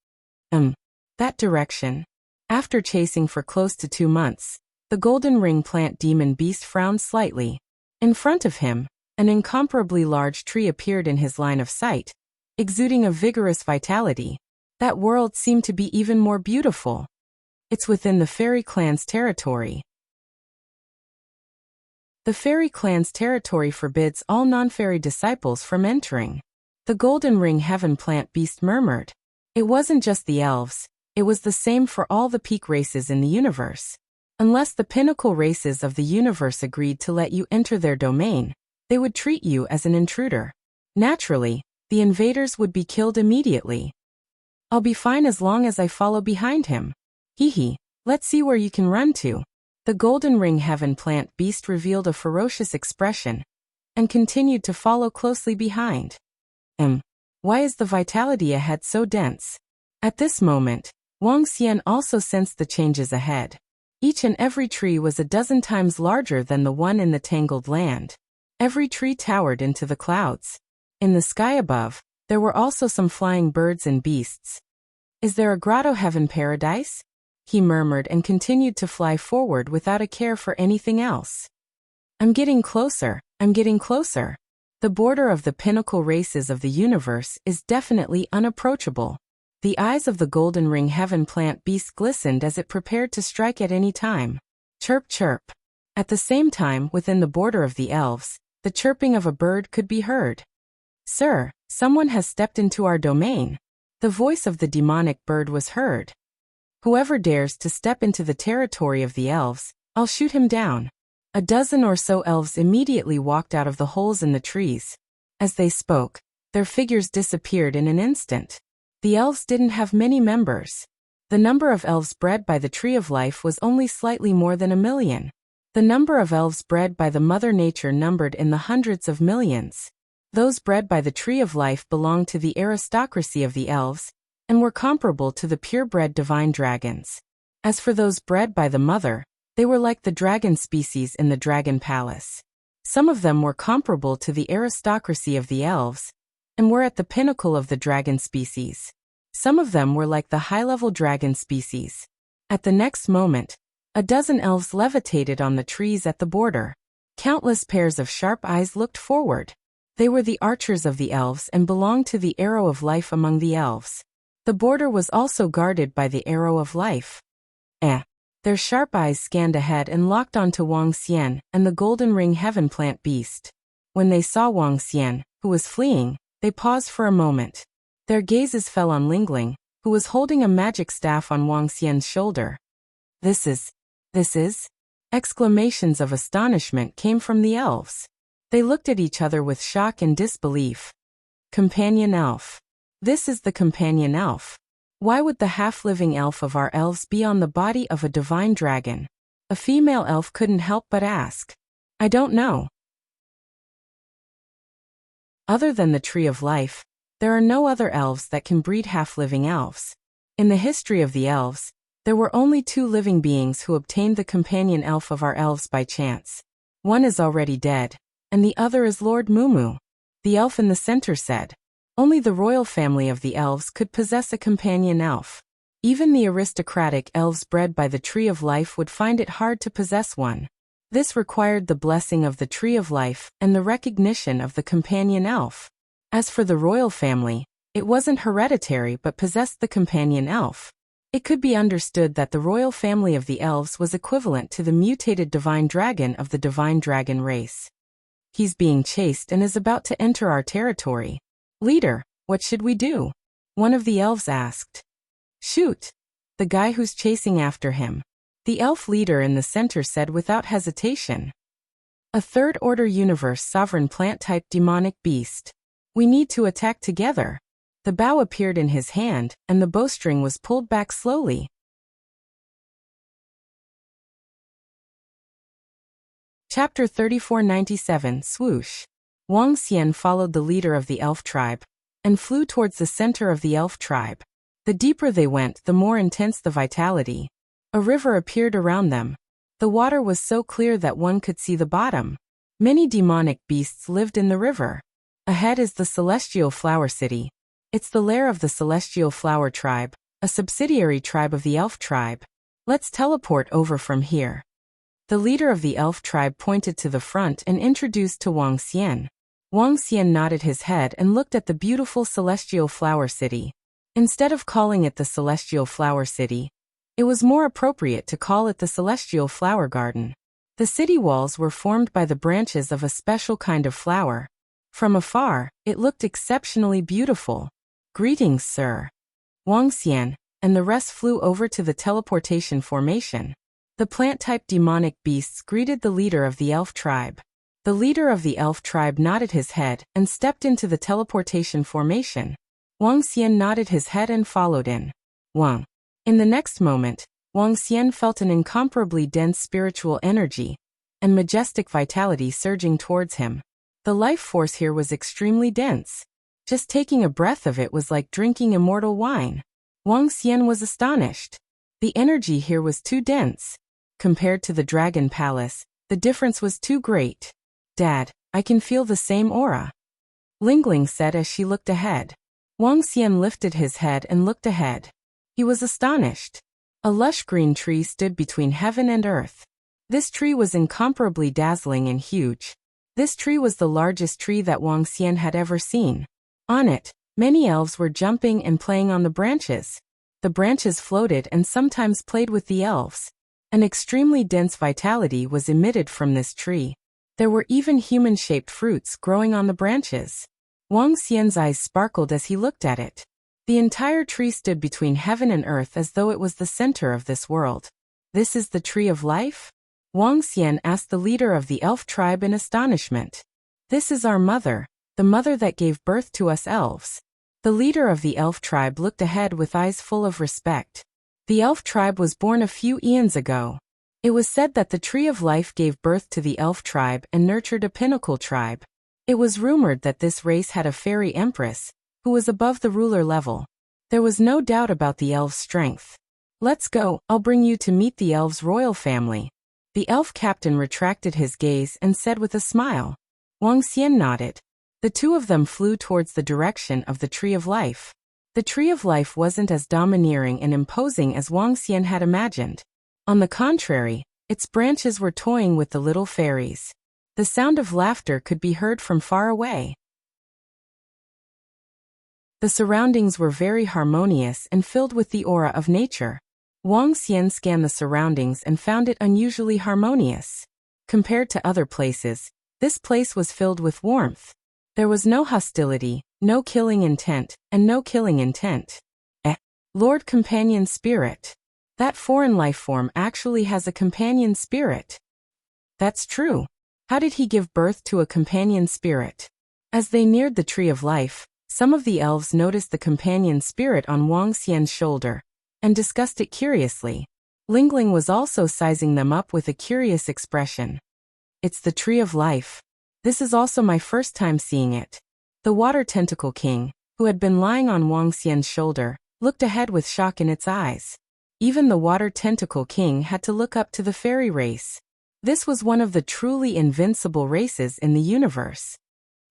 [SPEAKER 1] That direction. After chasing for close to 2 months, the golden ring plant demon beast frowned slightly. In front of him, an incomparably large tree appeared in his line of sight, exuding a vigorous vitality. That world seemed to be even more beautiful. It's within the fairy clan's territory. The fairy clan's territory forbids all non-fairy disciples from entering. The golden ring heaven plant beast murmured. It wasn't just the elves, it was the same for all the peak races in the universe. Unless the pinnacle races of the universe agreed to let you enter their domain, they would treat you as an intruder. Naturally, the invaders would be killed immediately. I'll be fine as long as I follow behind him. Hee, let's see where you can run to. The golden ring heaven plant beast revealed a ferocious expression and continued to follow closely behind. Why is the vitality ahead so dense? At this moment, Wang Xian also sensed the changes ahead. Each and every tree was a dozen times larger than the one in the tangled land. Every tree towered into the clouds. In the sky above, there were also some flying birds and beasts. Is there a grotto heaven paradise? He murmured and continued to fly forward without a care for anything else. I'm getting closer, I'm getting closer. The border of the pinnacle races of the universe is definitely unapproachable. The eyes of the golden ring heaven plant beast glistened as it prepared to strike at any time. Chirp chirp. At the same time, within the border of the elves, the chirping of a bird could be heard. Sir, someone has stepped into our domain. The voice of the demonic bird was heard. Whoever dares to step into the territory of the elves, I'll shoot him down. A dozen or so elves immediately walked out of the holes in the trees. As they spoke, their figures disappeared in an instant. The elves didn't have many members. The number of elves bred by the Tree of Life was only slightly more than 1,000,000. The number of elves bred by the Mother Nature numbered in the hundreds of millions. Those bred by the Tree of Life belonged to the aristocracy of the elves, and were comparable to the purebred divine dragons. As for those bred by the Mother, they were like the dragon species in the Dragon Palace. Some of them were comparable to the aristocracy of the elves, and were at the pinnacle of the dragon species. Some of them were like the high-level dragon species. At the next moment, a dozen elves levitated on the trees at the border. Countless pairs of sharp eyes looked forward. They were the archers of the elves and belonged to the Arrow of Life among the elves. The border was also guarded by the Arrow of Life. Their sharp eyes scanned ahead and locked onto Wang Xian and the golden ring heaven plant beast. When they saw Wang Xian, who was fleeing, they paused for a moment. Their gazes fell on Lingling, who was holding a magic staff on Wang Xian's shoulder. This is... Exclamations of astonishment came from the elves. They looked at each other with shock and disbelief. Companion elf. This is the companion elf. Why would the half-living elf of our elves be on the body of a divine dragon? A female elf couldn't help but ask. I don't know. Other than the Tree of Life, there are no other elves that can breed half-living elves. In the history of the elves, there were only 2 living beings who obtained the companion elf of our elves by chance. One is already dead, and the other is Lord Mumu. The elf in the center said. Only the royal family of the elves could possess a companion elf. Even the aristocratic elves bred by the Tree of Life would find it hard to possess one. This required the blessing of the Tree of Life and the recognition of the companion elf. As for the royal family, it wasn't hereditary but possessed the companion elf. It could be understood that the royal family of the elves was equivalent to the mutated divine dragon of the divine dragon race. He's being chased and is about to enter our territory. Leader, what should we do? One of the elves asked. Shoot! The guy who's chasing after him. The elf leader in the center said without hesitation. A third-order universe sovereign plant-type demonic beast. We need to attack together. The bow appeared in his hand, and the bowstring was pulled back slowly. Chapter 3497 Swoosh. Wang Xian followed the leader of the elf tribe, and flew towards the center of the elf tribe. The deeper they went, the more intense the vitality. A river appeared around them. The water was so clear that one could see the bottom. Many demonic beasts lived in the river. Ahead is the Celestial Flower City. It's the lair of the Celestial Flower Tribe, a subsidiary tribe of the Elf Tribe. Let's teleport over from here. The leader of the Elf Tribe pointed to the front and introduced to Wang Xian. Wang Xian nodded his head and looked at the beautiful Celestial Flower City. Instead of calling it the Celestial Flower City, it was more appropriate to call it the Celestial Flower Garden. The city walls were formed by the branches of a special kind of flower. From afar, it looked exceptionally beautiful. Greetings, sir. Wang Xian and the rest flew over to the teleportation formation. The plant-type demonic beasts greeted the leader of the elf tribe. The leader of the elf tribe nodded his head and stepped into the teleportation formation. Wang Xian nodded his head and followed in. Wang. In the next moment, Wang Xian felt an incomparably dense spiritual energy and majestic vitality surging towards him. The life force here was extremely dense. Just taking a breath of it was like drinking immortal wine. Wang Xian was astonished. The energy here was too dense. Compared to the Dragon Palace, the difference was too great. Dad, I can feel the same aura, Lingling said as she looked ahead. Wang Xian lifted his head and looked ahead. He was astonished. A lush green tree stood between heaven and earth. This tree was incomparably dazzling and huge. This tree was the largest tree that Wang Xian had ever seen. On it, many elves were jumping and playing on the branches. The branches floated and sometimes played with the elves. An extremely dense vitality was emitted from this tree. There were even human-shaped fruits growing on the branches. Wang Xian's eyes sparkled as he looked at it. The entire tree stood between heaven and earth as though it was the center of this world. This is the tree of life? Wang Xian asked the leader of the elf tribe in astonishment. This is our mother, the mother that gave birth to us elves. The leader of the elf tribe looked ahead with eyes full of respect. The elf tribe was born a few eons ago. It was said that the tree of life gave birth to the elf tribe and nurtured a pinnacle tribe. It was rumored that this race had a fairy empress, who was above the ruler level. There was no doubt about the elves' strength. Let's go, I'll bring you to meet the elves' royal family. The elf captain retracted his gaze and said with a smile. Wang Xian nodded. The two of them flew towards the direction of the tree of life. The tree of life wasn't as domineering and imposing as Wang Xian had imagined. On the contrary, its branches were toying with the little fairies. The sound of laughter could be heard from far away. The surroundings were very harmonious and filled with the aura of nature. Wang Xian scanned the surroundings and found it unusually harmonious. Compared to other places, this place was filled with warmth. There was no hostility, no killing intent, and no killing intent. Lord Companion Spirit. That foreign life form actually has a companion spirit. That's true. How did he give birth to a companion spirit? As they neared the tree of life, some of the elves noticed the companion spirit on Wang Xian's shoulder and discussed it curiously. Lingling was also sizing them up with a curious expression. It's the tree of life. This is also my first time seeing it. The water tentacle king, who had been lying on Wang Xian's shoulder, looked ahead with shock in its eyes. Even the water tentacle king had to look up to the fairy race. This was one of the truly invincible races in the universe.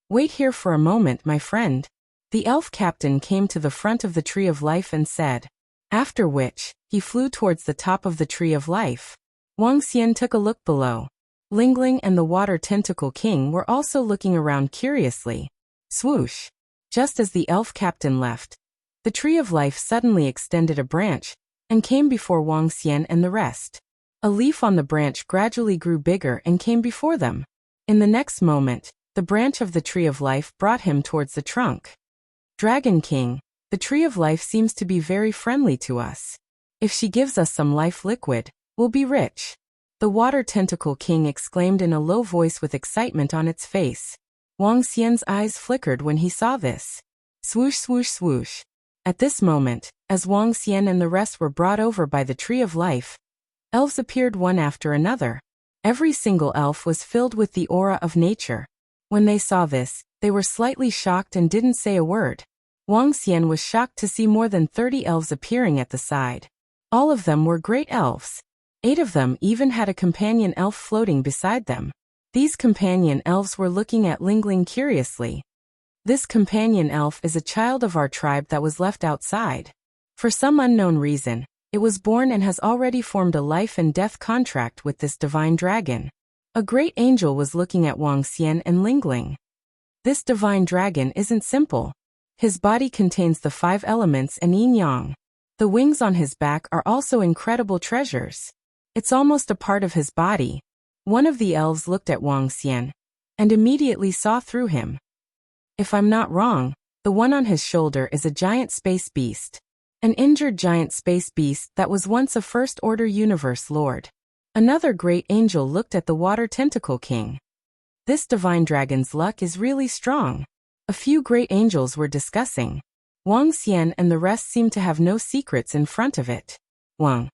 [SPEAKER 1] Wait here for a moment, my friend. The elf captain came to the front of the tree of life and said. After which, he flew towards the top of the tree of life. Wang Xian took a look below. Lingling and the water tentacle king were also looking around curiously. Swoosh! Just as the elf captain left, the tree of life suddenly extended a branch and came before Wang Xian and the rest. A leaf on the branch gradually grew bigger and came before them. In the next moment, the branch of the tree of life brought him towards the trunk. Dragon King, the tree of life seems to be very friendly to us. If she gives us some life liquid, we'll be rich. The water tentacle king exclaimed in a low voice with excitement on its face. Wang Xian's eyes flickered when he saw this. Swoosh, swoosh, swoosh. At this moment, as Wang Xian and the rest were brought over by the tree of life, elves appeared one after another. Every single elf was filled with the aura of nature. When they saw this, they were slightly shocked and didn't say a word. Wang Xian was shocked to see more than 30 elves appearing at the side. All of them were great elves. 8 of them even had a companion elf floating beside them. These companion elves were looking at Lingling curiously. This companion elf is a child of our tribe that was left outside. For some unknown reason, it was born and has already formed a life and death contract with this divine dragon. A great angel was looking at Wang Xian and Lingling. This divine dragon isn't simple. His body contains the 5 elements and yin-yang. The wings on his back are also incredible treasures. It's almost a part of his body. One of the elves looked at Wang Xian and immediately saw through him. If I'm not wrong, the one on his shoulder is a giant space beast. An injured giant space beast that was once a first-order universe lord. Another great angel looked at the water tentacle king. This divine dragon's luck is really strong. A few great angels were discussing. Wang Xian and the rest seemed to have no secrets in front of it. Wang.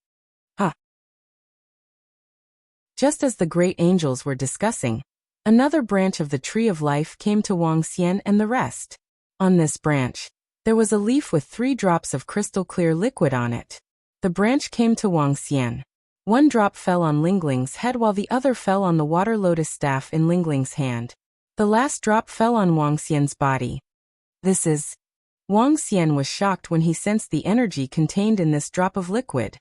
[SPEAKER 1] Just as the great angels were discussing, another branch of the tree of life came to Wang Xian and the rest. On this branch, there was a leaf with 3 drops of crystal-clear liquid on it. The branch came to Wuxia. 1 drop fell on Lingling's head while the other fell on the water lotus staff in Lingling's hand. The last drop fell on Wuxia's body. This is... Wuxia was shocked when he sensed the energy contained in this drop of liquid.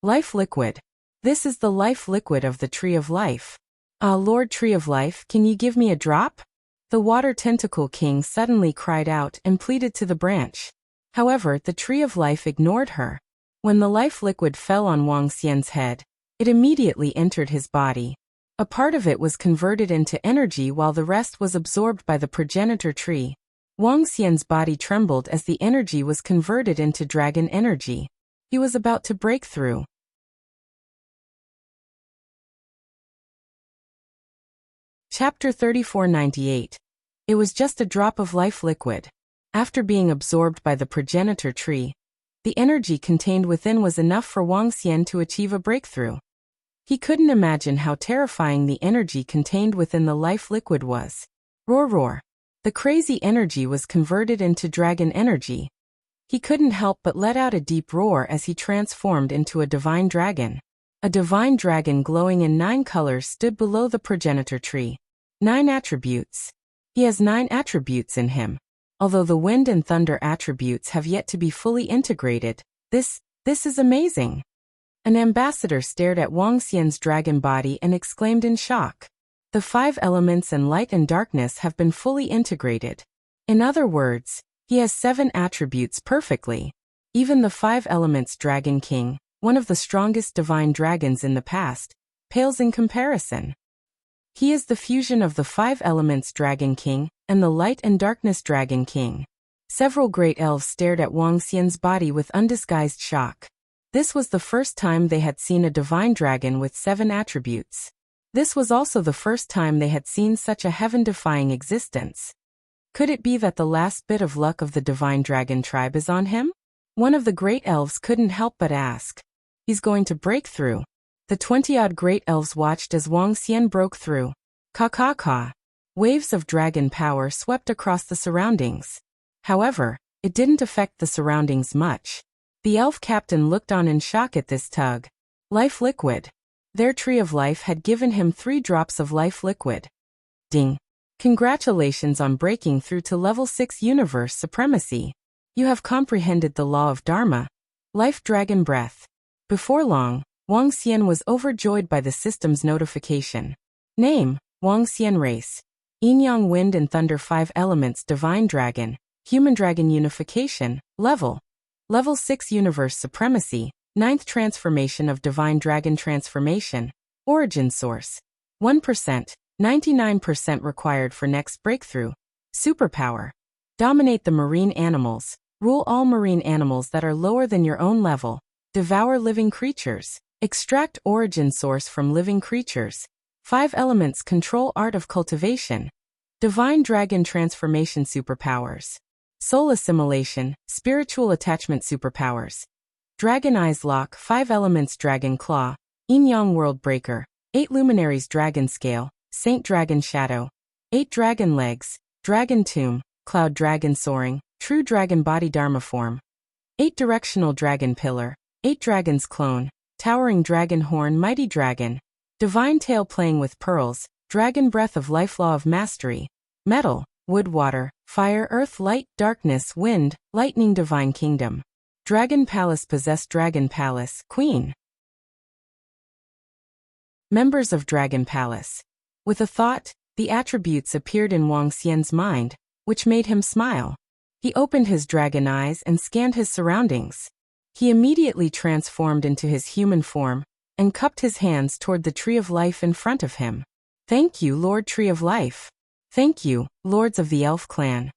[SPEAKER 1] Life liquid. This is the life liquid of the Tree of Life. Ah, Lord Tree of Life, can you give me a drop? The Water Tentacle King suddenly cried out and pleaded to the branch. However, the Tree of Life ignored her. When the life liquid fell on Wuxia's head, it immediately entered his body. A part of it was converted into energy while the rest was absorbed by the progenitor tree. Wuxia's body trembled as the energy was converted into dragon energy. He was about to break through. Chapter 3498. It was just a drop of life liquid. After being absorbed by the progenitor tree, the energy contained within was enough for Wuxia to achieve a breakthrough. He couldn't imagine how terrifying the energy contained within the life liquid was. Roar roar. The crazy energy was converted into dragon energy. He couldn't help but let out a deep roar as he transformed into a divine dragon. A divine dragon glowing in 9 colors stood below the progenitor tree. 9 attributes. He has 9 attributes in him. Although the wind and thunder attributes have yet to be fully integrated, this is amazing. An ambassador stared at Wuxia's dragon body and exclaimed in shock. The 5 elements and light and darkness have been fully integrated. In other words, he has 7 attributes perfectly. Even the 5 elements Dragon King, one of the strongest divine dragons in the past, pales in comparison. He is the fusion of the 5 elements Dragon King and the light and darkness Dragon King. Several great elves stared at Wuxia's body with undisguised shock. This was the first time they had seen a divine dragon with 7 attributes. This was also the first time they had seen such a heaven-defying existence. Could it be that the last bit of luck of the divine dragon tribe is on him? One of the great elves couldn't help but ask. He's going to break through. The 20-odd great elves watched as Wuxia broke through. Ka. Waves of dragon power swept across the surroundings. However, it didn't affect the surroundings much. The elf captain looked on in shock at this tug. Life liquid. Their Tree of Life had given him 3 drops of life liquid. Ding. Congratulations on breaking through to level 6 universe supremacy. You have comprehended the law of Dharma. Life Dragon Breath. Before long, Wuxia was overjoyed by the system's notification. Name, Wuxia Race. Yin-Yang Wind and Thunder 5 Elements Divine Dragon, Human Dragon Unification, Level 6 Universe Supremacy, 9th Transformation of Divine Dragon Transformation, Origin Source, 1%, 99% required for next breakthrough. Superpower. Dominate the marine animals, rule all marine animals that are lower than your own level, devour living creatures, extract origin source from living creatures. 5 elements control art of cultivation. Divine dragon transformation superpowers. Soul assimilation, spiritual attachment superpowers. Dragon eyes lock 5 elements dragon claw, yin-yang world breaker, 8 luminaries dragon scale, saint dragon shadow, 8 dragon legs, dragon tomb, cloud dragon soaring, true dragon body dharma form. 8 directional dragon pillar, 8 dragons clone, towering dragon horn mighty dragon, divine tail playing with pearls, dragon breath of life law of mastery, metal, wood water, fire earth light darkness wind, lightning divine kingdom. Dragon palace possess dragon palace, queen. Members of dragon palace. With a thought, the attributes appeared in Wuxia's mind, which made him smile. He opened his dragon eyes and scanned his surroundings. He immediately transformed into his human form, and cupped his hands toward the Tree of Life in front of him. Thank you, Lord Tree of Life. Thank you, Lords of the Elf Clan.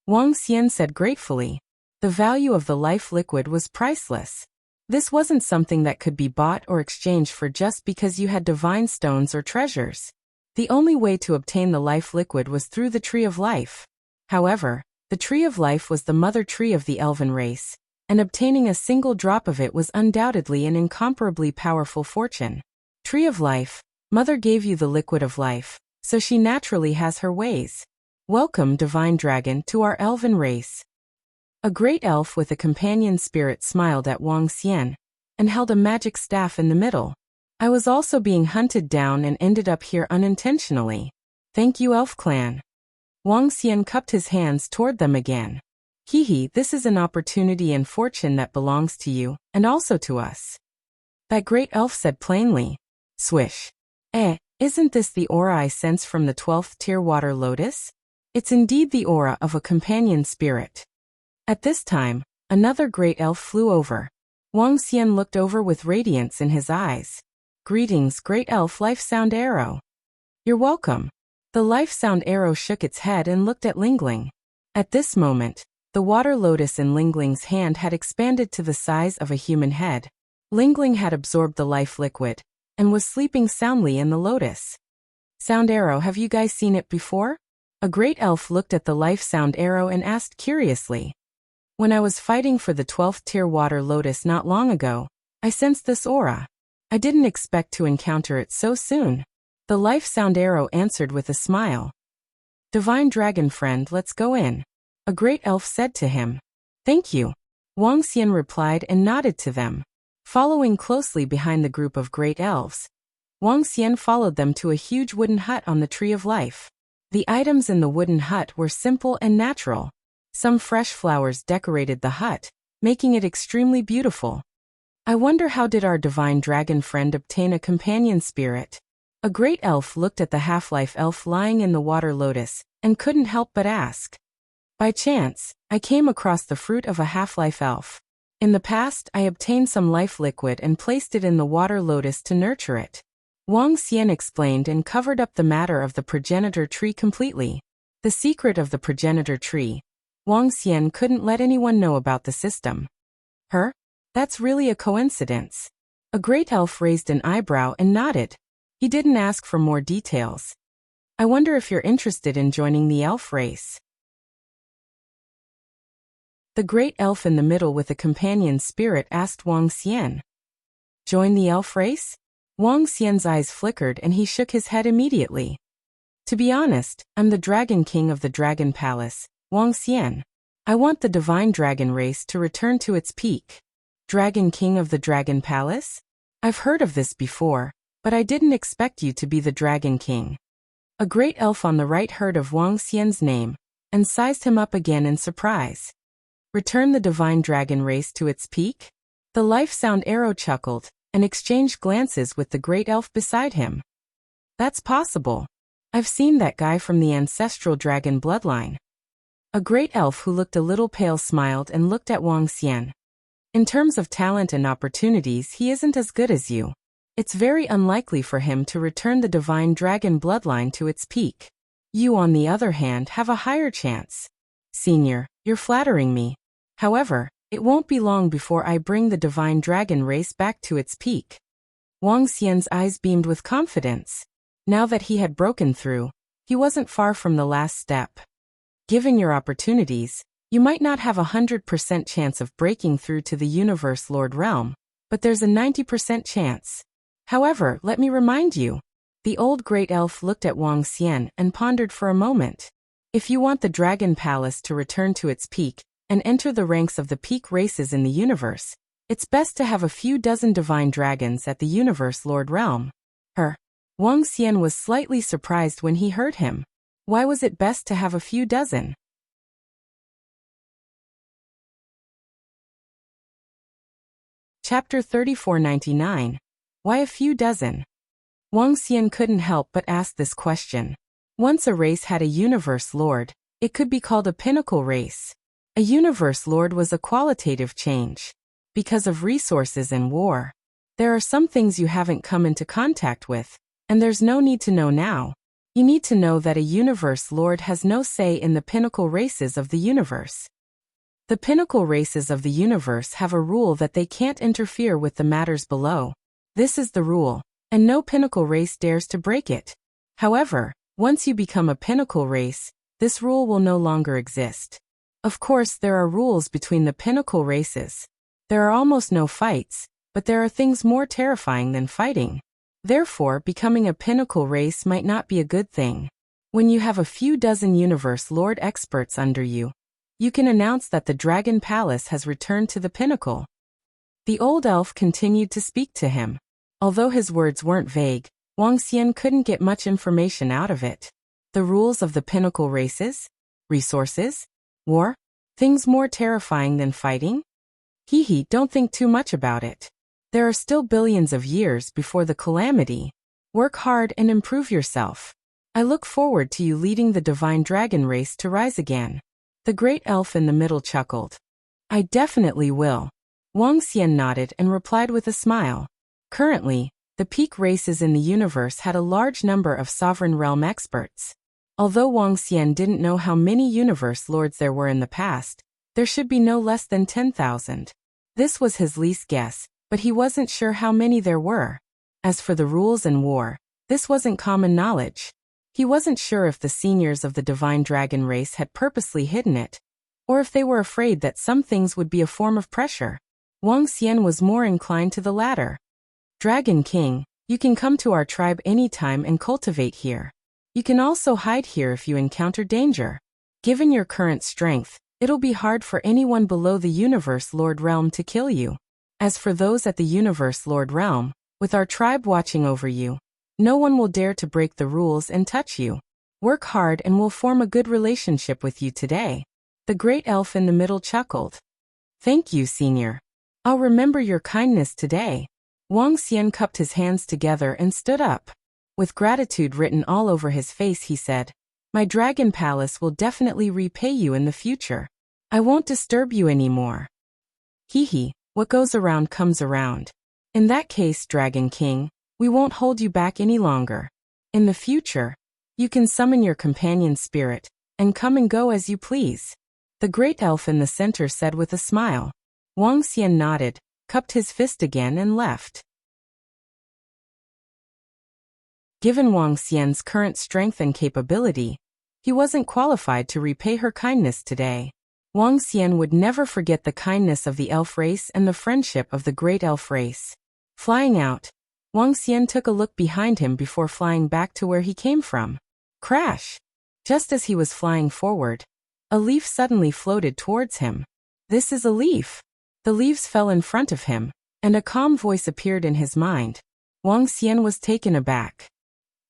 [SPEAKER 1] Wuxia said gratefully. The value of the life liquid was priceless. This wasn't something that could be bought or exchanged for just because you had divine stones or treasures. The only way to obtain the life liquid was through the Tree of Life. However, the Tree of Life was the mother tree of the elven race, and obtaining a single drop of it was undoubtedly an incomparably powerful fortune. Tree of Life, Mother gave you the liquid of life, so she naturally has her ways. Welcome, Divine Dragon, to our elven race. A great elf with a companion spirit smiled at Wang Xian and held a magic staff in the middle. I was also being hunted down and ended up here unintentionally. Thank you, Elf Clan. Wang Xian cupped his hands toward them again. Hehe, this is an opportunity and fortune that belongs to you, and also to us. That great elf said plainly. Swish. Isn't this the aura I sense from the 12th tier water lotus? It's indeed the aura of a companion spirit. At this time, another great elf flew over. Wang Xian looked over with radiance in his eyes. Greetings, great elf Life Sound Arrow. You're welcome. The Life Sound Arrow shook its head and looked at Lingling. At this moment, the water lotus in Lingling's hand had expanded to the size of a human head. Lingling had absorbed the life liquid and was sleeping soundly in the lotus. Sound Arrow, have you guys seen it before? A great elf looked at the Life Sound Arrow and asked curiously. When I was fighting for the 12th tier water lotus not long ago, I sensed this aura. I didn't expect to encounter it so soon. The Life Sound Arrow answered with a smile. Divine Dragon friend, let's go in. A great elf said to him. Thank you. Wang Xian replied and nodded to them. Following closely behind the group of great elves, Wang Xian followed them to a huge wooden hut on the Tree of Life. The items in the wooden hut were simple and natural. Some fresh flowers decorated the hut, making it extremely beautiful. I wonder how did our divine dragon friend obtain a companion spirit? A great elf looked at the half-life elf lying in the water lotus and couldn't help but ask. By chance, I came across the fruit of a half-life elf. In the past, I obtained some life liquid and placed it in the water lotus to nurture it. Wang Xian explained and covered up the matter of the progenitor tree completely. The secret of the progenitor tree. Wang Xian couldn't let anyone know about the system. That's really a coincidence. A great elf raised an eyebrow and nodded. He didn't ask for more details. I wonder if you're interested in joining the elf race. The great elf in the middle with a companion spirit asked Wang Xian. Join the elf race? Wang Xian's eyes flickered and he shook his head immediately. To be honest, I'm the Dragon King of the Dragon Palace, Wang Xian. I want the Divine Dragon race to return to its peak. Dragon King of the Dragon Palace? I've heard of this before, but I didn't expect you to be the Dragon King. A great elf on the right heard of Wang Xian's name and sized him up again in surprise. Return the Divine Dragon race to its peak? The Life Sound Arrow chuckled and exchanged glances with the great elf beside him. That's possible. I've seen that guy from the ancestral dragon bloodline. A great elf who looked a little pale smiled and looked at Wang Xian. In terms of talent and opportunities, he isn't as good as you. It's very unlikely for him to return the Divine Dragon bloodline to its peak. You, on the other hand, have a higher chance. Senior, you're flattering me. However, it won't be long before I bring the Divine Dragon race back to its peak. Wang Xian's eyes beamed with confidence. Now that he had broken through, he wasn't far from the last step. Given your opportunities, you might not have 100% chance of breaking through to the Universe Lord realm, but there's a 90% chance. However, let me remind you. The old great elf looked at Wang Xian and pondered for a moment. If you want the Dragon Palace to return to its peak and enter the ranks of the peak races in the universe, it's best to have a few dozen divine dragons at the Universe Lord realm. Wang Xian was slightly surprised when he heard him. Why was it best to have a few dozen? Chapter 3499. Why a few dozen? Wang Xian couldn't help but ask this question. Once a race had a Universe Lord, it could be called a pinnacle race. A Universe Lord was a qualitative change. Because of resources and war, there are some things you haven't come into contact with, and there's no need to know now. You need to know that a Universe Lord has no say in the pinnacle races of the universe. The pinnacle races of the universe have a rule that they can't interfere with the matters below. This is the rule, and no pinnacle race dares to break it. However, once you become a pinnacle race, this rule will no longer exist. Of course, there are rules between the pinnacle races. There are almost no fights, but there are things more terrifying than fighting. Therefore, becoming a pinnacle race might not be a good thing. When you have a few dozen Universe Lord experts under you, you can announce that the Dragon Palace has returned to the pinnacle. The old elf continued to speak to him. Although his words weren't vague, Wuxia couldn't get much information out of it. The rules of the pinnacle races? Resources? War? Things more terrifying than fighting? Don't think too much about it. There are still billions of years before the calamity. Work hard and improve yourself. I look forward to you leading the divine dragon race to rise again. The great elf in the middle chuckled. I definitely will. Wuxia nodded and replied with a smile. Currently, the peak races in the universe had a large number of sovereign realm experts. Although Wuxia didn't know how many universe lords there were in the past, there should be no less than 10,000. This was his least guess, but he wasn't sure how many there were. As for the rules and war, this wasn't common knowledge. He wasn't sure if the seniors of the divine dragon race had purposely hidden it, or if they were afraid that some things would be a form of pressure. Wuxia was more inclined to the latter. Dragon King, you can come to our tribe anytime and cultivate here. You can also hide here if you encounter danger. Given your current strength, it'll be hard for anyone below the Universe Lord realm to kill you. As for those at the Universe Lord realm, with our tribe watching over you, no one will dare to break the rules and touch you. Work hard and we'll form a good relationship with you today. The great elf in the middle chuckled. Thank you, Senior. I'll remember your kindness today. Wuxia cupped his hands together and stood up. With gratitude written all over his face, he said, My dragon palace will definitely repay you in the future. I won't disturb you anymore. What goes around comes around. In that case, Dragon King, we won't hold you back any longer. In the future, you can summon your companion spirit and come and go as you please. The great elf in the center said with a smile. Wuxia nodded, cupped his fist again and left. Given Wuxia's current strength and capability, he wasn't qualified to repay her kindness today. Wuxia would never forget the kindness of the elf race and the friendship of the great elf race. Flying out, Wuxia took a look behind him before flying back to where he came from. Crash! Just as he was flying forward, a leaf suddenly floated towards him. This is a leaf. The leaves fell in front of him, and a calm voice appeared in his mind. Wuxia was taken aback.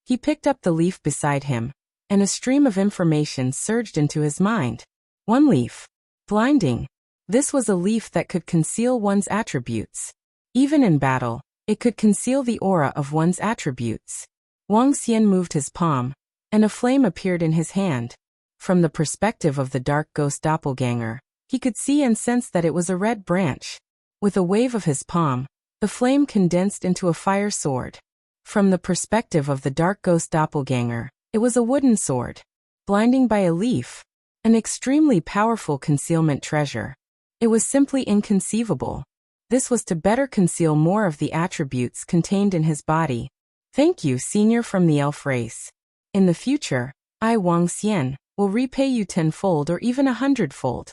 [SPEAKER 1] He picked up the leaf beside him, and a stream of information surged into his mind. One leaf. Blinding. This was a leaf that could conceal one's attributes. Even in battle, it could conceal the aura of one's attributes. Wuxia moved his palm, and a flame appeared in his hand. From the perspective of the dark ghost doppelganger, he could see and sense that it was a red branch. With a wave of his palm, the flame condensed into a fire sword. From the perspective of the dark ghost doppelganger, it was a wooden sword. Blinding by a leaf. An extremely powerful concealment treasure. It was simply inconceivable. This was to better conceal more of the attributes contained in his body. Thank you, Senior from the elf race. In the future, I, Wuxia, will repay you tenfold or even 100-fold.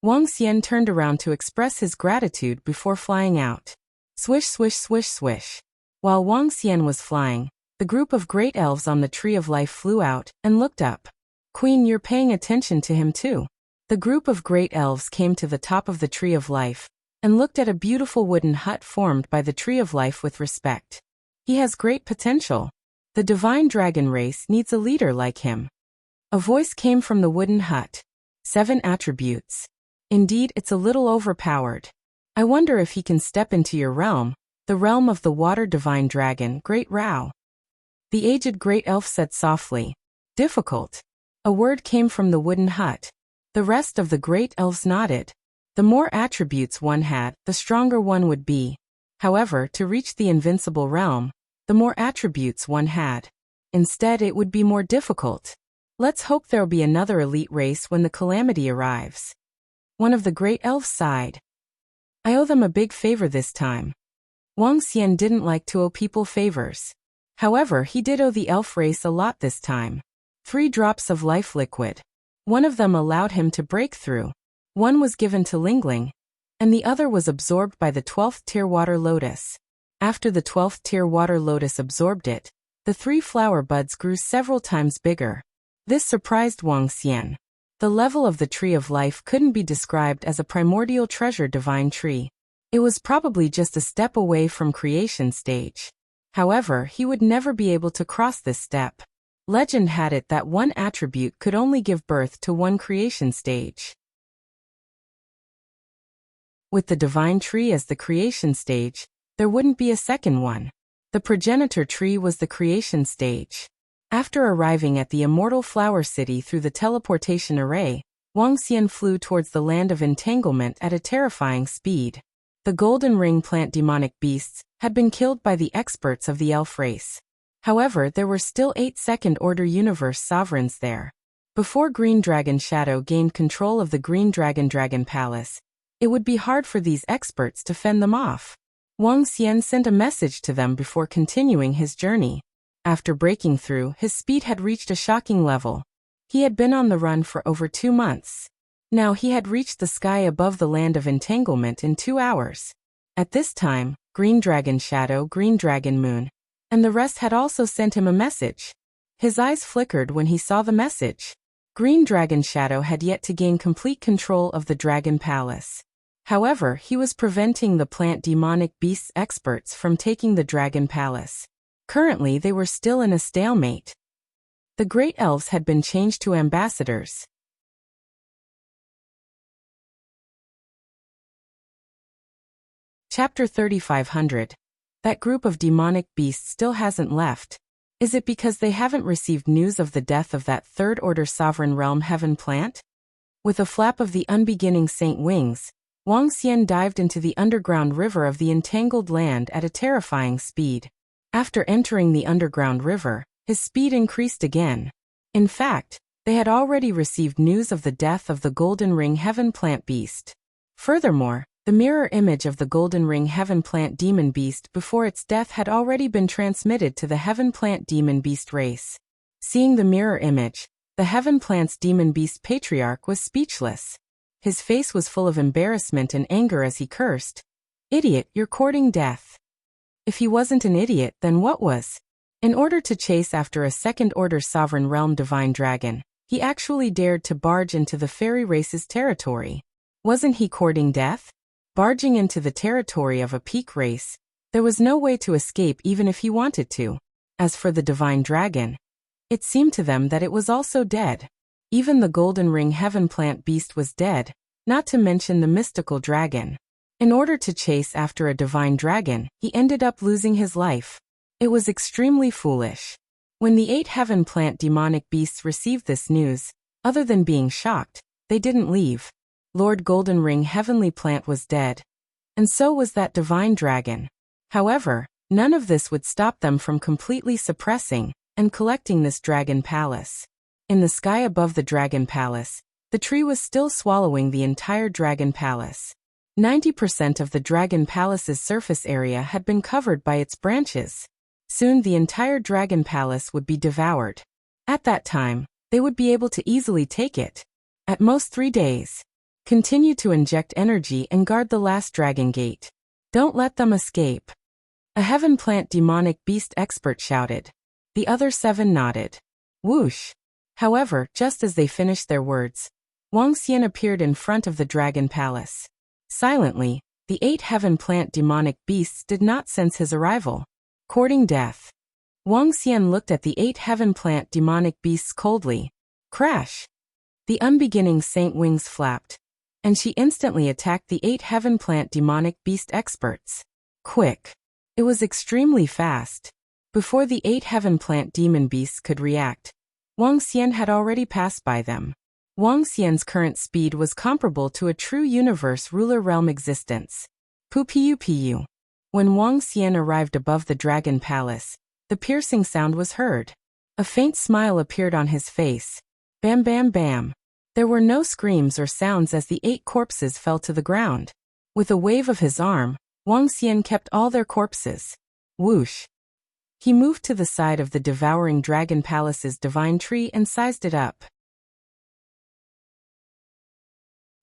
[SPEAKER 1] Wuxia turned around to express his gratitude before flying out. Swish, swish, swish, swish. While Wuxia was flying, the group of great elves on the Tree of Life flew out and looked up. Queen, you're paying attention to him too. The group of great elves came to the top of the Tree of Life and looked at a beautiful wooden hut formed by the Tree of Life with respect. He has great potential. The divine dragon race needs a leader like him. A voice came from the wooden hut. 7 attributes. Indeed, it's a little overpowered. I wonder if he can step into your realm, the realm of the water divine dragon, Great Rao. The aged great elf said softly. Difficult. A word came from the wooden hut. The rest of the great elves nodded. The more attributes one had, the stronger one would be. However, to reach the invincible realm, the more attributes one had. Instead, it would be more difficult. Let's hope there'll be another elite race when the calamity arrives. One of the great elves sighed. I owe them a big favor this time. Wuxia didn't like to owe people favors. However, he did owe the elf race a lot this time. 3 drops of life liquid. One of them allowed him to break through. One was given to Lingling, and the other was absorbed by the 12th tier water lotus. After the 12th tier water lotus absorbed it, the 3 flower buds grew several times bigger. This surprised Wang Xian. The level of the Tree of Life couldn't be described as a primordial treasure divine tree. It was probably just a step away from creation stage. However, he would never be able to cross this step. Legend had it that one attribute could only give birth to one creation stage. With the divine tree as the creation stage, there wouldn't be a second one. The progenitor tree was the creation stage. After arriving at the immortal flower city through the teleportation array, Wang Xian flew towards the land of entanglement at a terrifying speed. The golden ring plant demonic beasts had been killed by the experts of the elf race. However, there were still 8 second-order universe sovereigns there. Before Green Dragon Shadow gained control of the Green Dragon Palace, it would be hard for these experts to fend them off. Wang Xian sent a message to them before continuing his journey. After breaking through, his speed had reached a shocking level. He had been on the run for over 2 months. Now he had reached the sky above the land of entanglement in 2 hours. At this time, Green Dragon Shadow, Green Dragon Moon, and the rest had also sent him a message. His eyes flickered when he saw the message. Green Dragon Shadow had yet to gain complete control of the Dragon Palace. However, he was preventing the plant demonic beasts experts from taking the Dragon Palace. Currently, they were still in a stalemate. The Great Elves had been changed to ambassadors. Chapter 3500. That group of demonic beasts still hasn't left. Is it because they haven't received news of the death of that third-order sovereign realm heaven plant? With a flap of the unbeginning saint wings, Wang Xian dived into the underground river of the entangled land at a terrifying speed. After entering the underground river, his speed increased again. In fact, they had already received news of the death of the Golden Ring Heaven Plant Beast. Furthermore, the mirror image of the Golden Ring Heaven Plant Demon Beast before its death had already been transmitted to the Heaven Plant Demon Beast race. Seeing the mirror image, the Heaven Plant's Demon Beast Patriarch was speechless. His face was full of embarrassment and anger as he cursed. "Idiot, you're courting death." If he wasn't an idiot, then what was? In order to chase after a second-order sovereign realm divine dragon, he actually dared to barge into the fairy race's territory. Wasn't he courting death? Barging into the territory of a peak race, there was no way to escape even if he wanted to. As for the divine dragon, it seemed to them that it was also dead. Even the Golden Ring Heaven Plant Beast was dead, not to mention the mystical dragon. In order to chase after a divine dragon, he ended up losing his life. It was extremely foolish. When the 8 Heaven Plant demonic beasts received this news, other than being shocked, they didn't leave. Lord Golden Ring Heavenly Plant was dead. And so was that divine dragon. However, none of this would stop them from completely suppressing and collecting this Dragon Palace. In the sky above the Dragon Palace, the tree was still swallowing the entire Dragon Palace. 90% of the Dragon Palace's surface area had been covered by its branches. Soon the entire Dragon Palace would be devoured. At that time, they would be able to easily take it. At most 3 days. Continue to inject energy and guard the last Dragon Gate. Don't let them escape. A Heaven Plant demonic beast expert shouted. The other 7 nodded. Whoosh! However, just as they finished their words, Wang Xian appeared in front of the Dragon Palace. Silently, the 8 Heaven Plant demonic beasts did not sense his arrival. Courting death. Wang Xian looked at the 8 Heaven Plant demonic beasts coldly. Crash! The unbeginning saint wings flapped, and she instantly attacked the 8 Heaven Plant demonic beast experts. Quick! It was extremely fast. Before the 8 Heaven Plant demon beasts could react, Wang Xian had already passed by them. Wang Xian's current speed was comparable to a true universe ruler realm existence. Pu. When Wang Xian arrived above the Dragon Palace, the piercing sound was heard. A faint smile appeared on his face. Bam bam bam. There were no screams or sounds as the 8 corpses fell to the ground. With a wave of his arm, Wang Xian kept all their corpses. Whoosh. He moved to the side of the devouring Dragon Palace's divine tree and sized it up.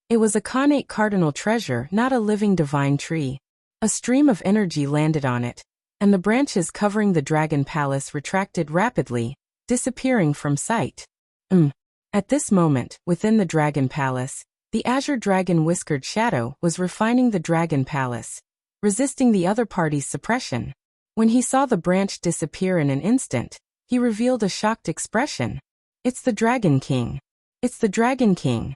[SPEAKER 1] It was a connate cardinal treasure, not a living divine tree. A stream of energy landed on it, and the branches covering the Dragon Palace retracted rapidly, disappearing from sight. At this moment, within the Dragon Palace, the Azure Dragon Whiskered Shadow was refining the Dragon Palace, resisting the other party's suppression. When he saw the branch disappear in an instant, he revealed a shocked expression. It's the Dragon King. It's the Dragon King.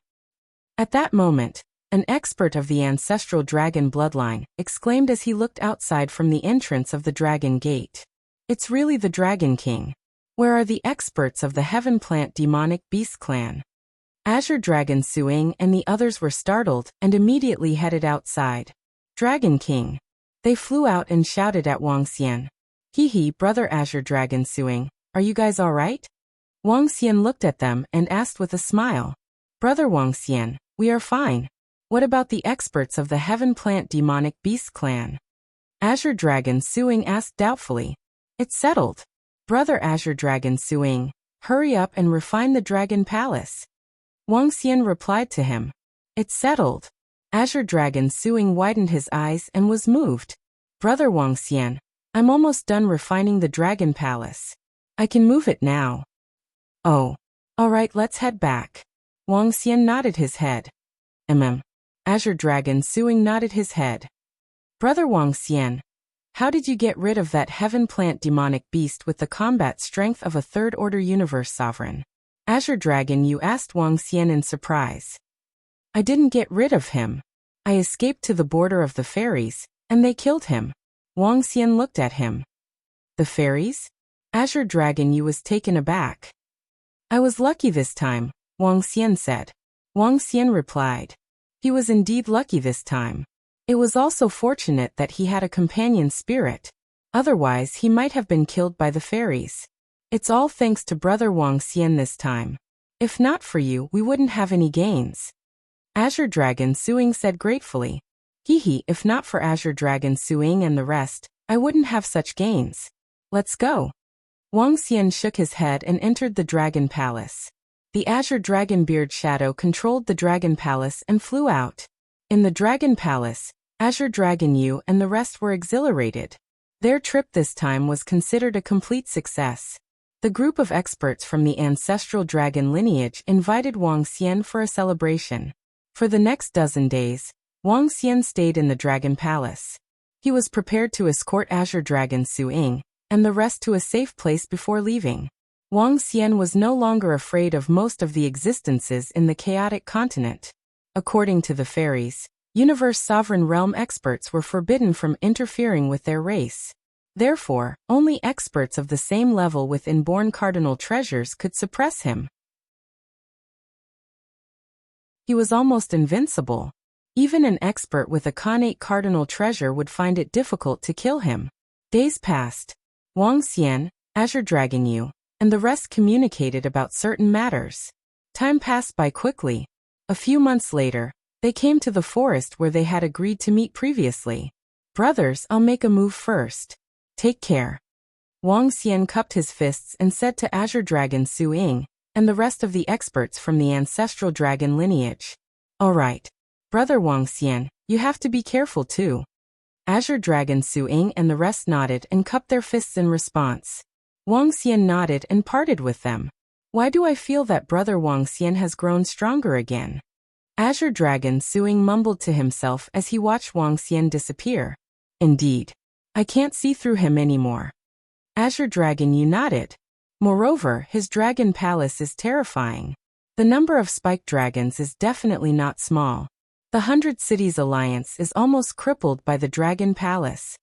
[SPEAKER 1] At that moment, an expert of the ancestral dragon bloodline exclaimed as he looked outside from the entrance of the Dragon Gate. It's really the Dragon King. Where are the experts of the Heaven Plant Demonic Beast Clan? Azure Dragon Suing and the others were startled and immediately headed outside. Dragon King. They flew out and shouted at Wang Xian. Hee, brother Azure Dragon Suing, are you guys alright? Wang Xian looked at them and asked with a smile. Brother Wang Xian, we are fine. What about the experts of the Heaven Plant Demonic Beast Clan? Azure Dragon Suing asked doubtfully. It's settled. Brother Azure Dragon Suing, hurry up and refine the Dragon Palace. Wang Xian replied to him. It's settled. Azure Dragon Suing widened his eyes and was moved. Brother Wang Xian, I'm almost done refining the Dragon Palace. I can move it now. Oh. Alright, let's head back. Wang Xian nodded his head. Azure Dragon Suing nodded his head. Brother Wang Xian, how did you get rid of that Heaven Plant Demonic Beast with the combat strength of a Third-Order Universe Sovereign? Azure Dragon Yu asked Wang Xian in surprise. I didn't get rid of him. I escaped to the border of the fairies, and they killed him. Wang Xian looked at him. The fairies? Azure Dragon Yu was taken aback. I was lucky this time, Wang Xian said. Wang Xian replied. He was indeed lucky this time. It was also fortunate that he had a companion spirit. Otherwise he might have been killed by the fairies. It's all thanks to brother Wang Xian this time. If not for you, we wouldn't have any gains. Azure Dragon Suing said gratefully. If not for Azure Dragon Suing and the rest, I wouldn't have such gains. Let's go. Wang Xian shook his head and entered the Dragon Palace. The Azure Dragon Beard Shadow controlled the Dragon Palace and flew out. In the Dragon Palace, Azure Dragon Yu and the rest were exhilarated. Their trip this time was considered a complete success. The group of experts from the ancestral dragon lineage invited Wang Xian for a celebration. For the next dozen days, Wang Xian stayed in the Dragon Palace. He was prepared to escort Azure Dragon Suing and the rest to a safe place before leaving. Wang Xian was no longer afraid of most of the existences in the chaotic continent. According to the fairies, Universe Sovereign Realm experts were forbidden from interfering with their race. Therefore, only experts of the same level with inborn cardinal treasures could suppress him. He was almost invincible. Even an expert with a connate cardinal treasure would find it difficult to kill him. Days passed. Wang Xian, Azure Dragon Yu, and the rest communicated about certain matters. Time passed by quickly. A few months later, they came to the forest where they had agreed to meet previously. Brothers, I'll make a move first. Take care. Wang Xian cupped his fists and said to Azure Dragon Suing and the rest of the experts from the ancestral dragon lineage. Alright. Brother Wang Xian, you have to be careful too. Azure Dragon Suing and the rest nodded and cupped their fists in response. Wang Xian nodded and parted with them. Why do I feel that brother Wang Xian has grown stronger again? Azure Dragon Suing mumbled to himself as he watched Wang Xian disappear. Indeed. I can't see through him anymore. Azure Dragon Yu nodded. Moreover, his dragon palace is terrifying. The number of spiked dragons is definitely not small. The 100 Cities Alliance is almost crippled by the Dragon Palace.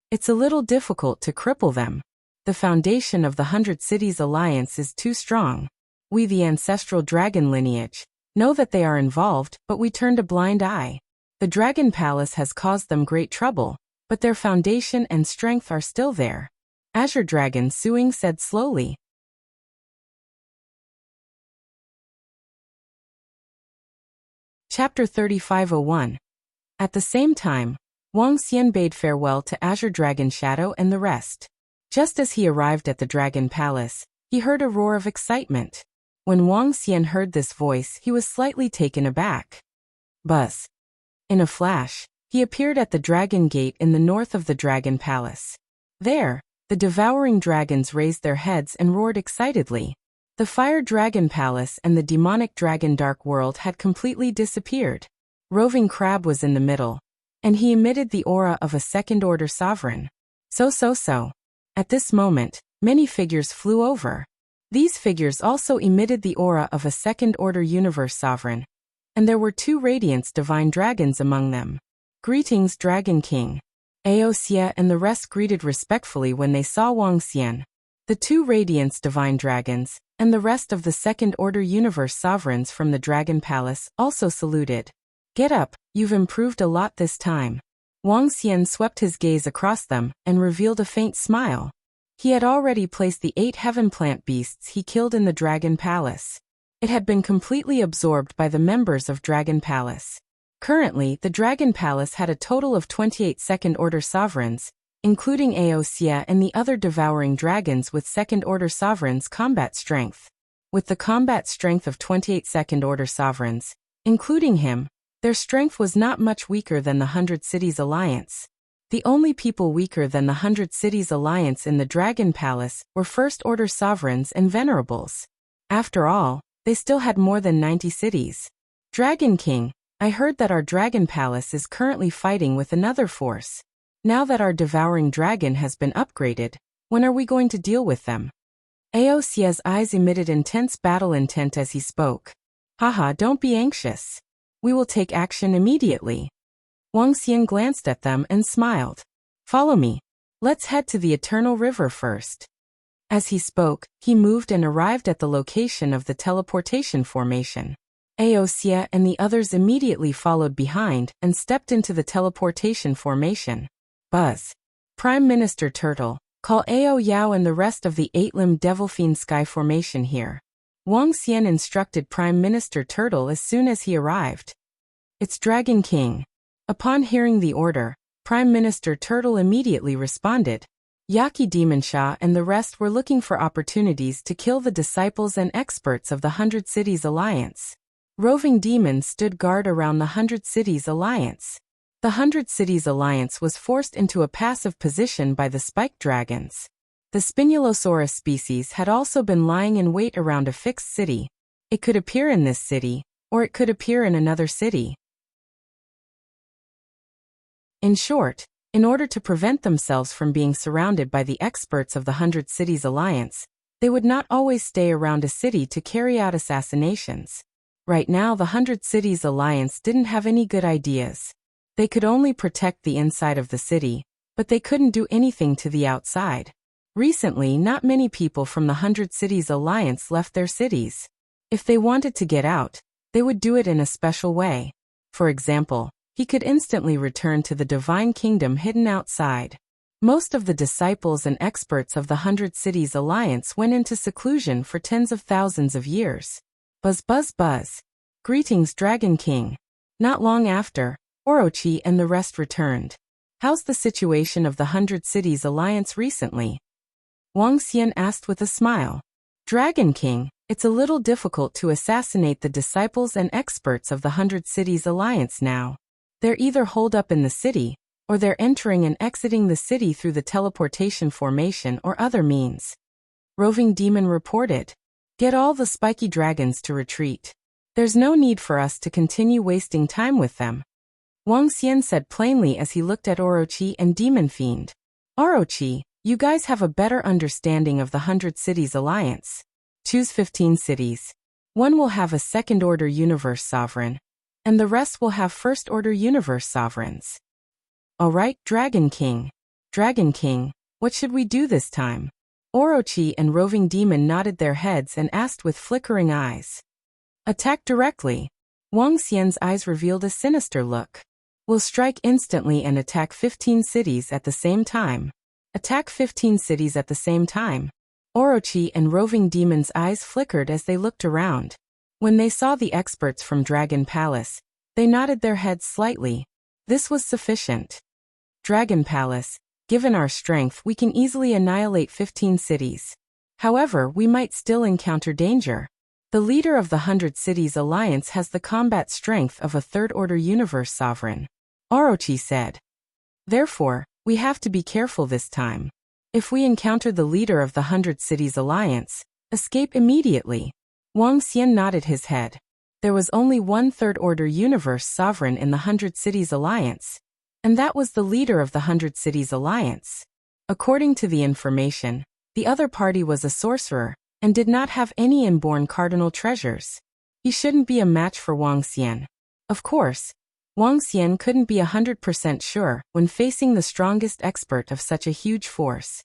[SPEAKER 1] It's a little difficult to cripple them. The foundation of the 100 Cities Alliance is too strong. We, the ancestral dragon lineage, know that they are involved, but we turned a blind eye. The Dragon Palace has caused them great trouble, but their foundation and strength are still there. Azure Dragon Suing said slowly. Chapter 3501. At the same time, Wang Xian bade farewell to Azure Dragon Shadow and the rest. Just as he arrived at the Dragon Palace, he heard a roar of excitement. When Wang Xian heard this voice, he was slightly taken aback. Buzz. In a flash, he appeared at the Dragon Gate in the north of the Dragon Palace. There, the devouring dragons raised their heads and roared excitedly. The Fire Dragon Palace and the demonic dragon Dark World had completely disappeared. Roving Crab was in the middle, and he emitted the aura of a second-order sovereign. So. At this moment, many figures flew over. These figures also emitted the aura of a second-order universe sovereign, and there were 2 Radiance Divine Dragons among them. Greetings, Dragon King. Wuxia and the rest greeted respectfully when they saw Wang Xian. The 2 Radiance Divine Dragons, and the rest of the second-order universe sovereigns from the Dragon Palace also saluted. Get up, you've improved a lot this time. Wang Xian swept his gaze across them and revealed a faint smile. He had already placed the 8 heaven plant beasts he killed in the Dragon Palace. It had been completely absorbed by the members of Dragon Palace. Currently, the Dragon Palace had a total of 28 second-order sovereigns, including Wuxia and the other devouring dragons with second-order sovereigns' combat strength. With the combat strength of 28 second-order sovereigns, including him, their strength was not much weaker than the 100 Cities Alliance. The only people weaker than the 100 Cities Alliance in the Dragon Palace were first-order sovereigns and venerables. After all, they still had more than 90 cities. Dragon King, I heard that our Dragon Palace is currently fighting with another force. Now that our devouring dragon has been upgraded, when are we going to deal with them? Wuxia's eyes emitted intense battle intent as he spoke. Haha, don't be anxious. We will take action immediately. Wang Xian glanced at them and smiled. Follow me. Let's head to the Eternal River first. As he spoke, he moved and arrived at the location of the teleportation formation. Wuxia and the others immediately followed behind and stepped into the teleportation formation. Buzz. Prime Minister Turtle, call Ao Yao and the rest of the 8-limbed Devilfiend Sky formation here. Wang Xian instructed Prime Minister Turtle as soon as he arrived. It's Dragon King. Upon hearing the order, Prime Minister Turtle immediately responded. Yaki Demonsha and the rest were looking for opportunities to kill the disciples and experts of the 100 Cities Alliance. Roving demons stood guard around the 100 Cities Alliance. The 100 Cities Alliance was forced into a passive position by the spiked dragons. The Spinulosaurus species had also been lying in wait around a fixed city. It could appear in this city, or it could appear in another city. In short, in order to prevent themselves from being surrounded by the experts of the 100 Cities Alliance, they would not always stay around a city to carry out assassinations. Right now the 100 Cities Alliance didn't have any good ideas. They could only protect the inside of the city, but they couldn't do anything to the outside. Recently, not many people from the 100 Cities Alliance left their cities. If they wanted to get out, they would do it in a special way. For example, he could instantly return to the Divine Kingdom hidden outside. Most of the disciples and experts of the 100 Cities Alliance went into seclusion for tens of thousands of years. Buzz buzz buzz. Greetings, Dragon King. Not long after, Orochi and the rest returned. How's the situation of the 100 Cities Alliance recently? Wang Xian asked with a smile. Dragon King, it's a little difficult to assassinate the disciples and experts of the 100 Cities Alliance now. They're either holed up in the city, or they're entering and exiting the city through the teleportation formation or other means. Roving Demon reported. Get all the spiky dragons to retreat. There's no need for us to continue wasting time with them. Wang Xian said plainly as he looked at Orochi and Demon Fiend. Orochi, you guys have a better understanding of the 100 Cities Alliance. Choose 15 cities. One will have a second-order universe sovereign, and the rest will have first-order universe sovereigns. Alright, Dragon King. Dragon King, what should we do this time? Orochi and Roving Demon nodded their heads and asked with flickering eyes. Attack directly. Wang Xian's eyes revealed a sinister look. We'll strike instantly and attack 15 cities at the same time. Attack 15 cities at the same time. Orochi and Roving Demon's eyes flickered as they looked around. When they saw the experts from Dragon Palace, they nodded their heads slightly. This was sufficient. Dragon Palace, given our strength, we can easily annihilate 15 cities. However, we might still encounter danger. The leader of the 100 Cities Alliance has the combat strength of a third-order universe sovereign. Orochi said. Therefore, we have to be careful this time. If we encounter the leader of the 100 Cities Alliance, Escape immediately. Wang Xian nodded his head. There was only one third-order universe sovereign in the 100 Cities Alliance, and that was the leader of the 100 Cities Alliance. According to the information, the other party was a sorcerer and did not have any inborn cardinal treasures. He shouldn't be a match for Wang Xian. Of course, Wang Xian couldn't be 100% sure when facing the strongest expert of such a huge force.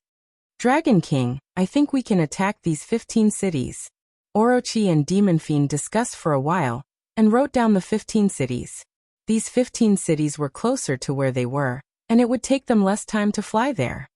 [SPEAKER 1] Dragon King, I think we can attack these 15 cities. Orochi and Demon Fiend discussed for a while and wrote down the 15 cities. These 15 cities were closer to where they were, and it would take them less time to fly there.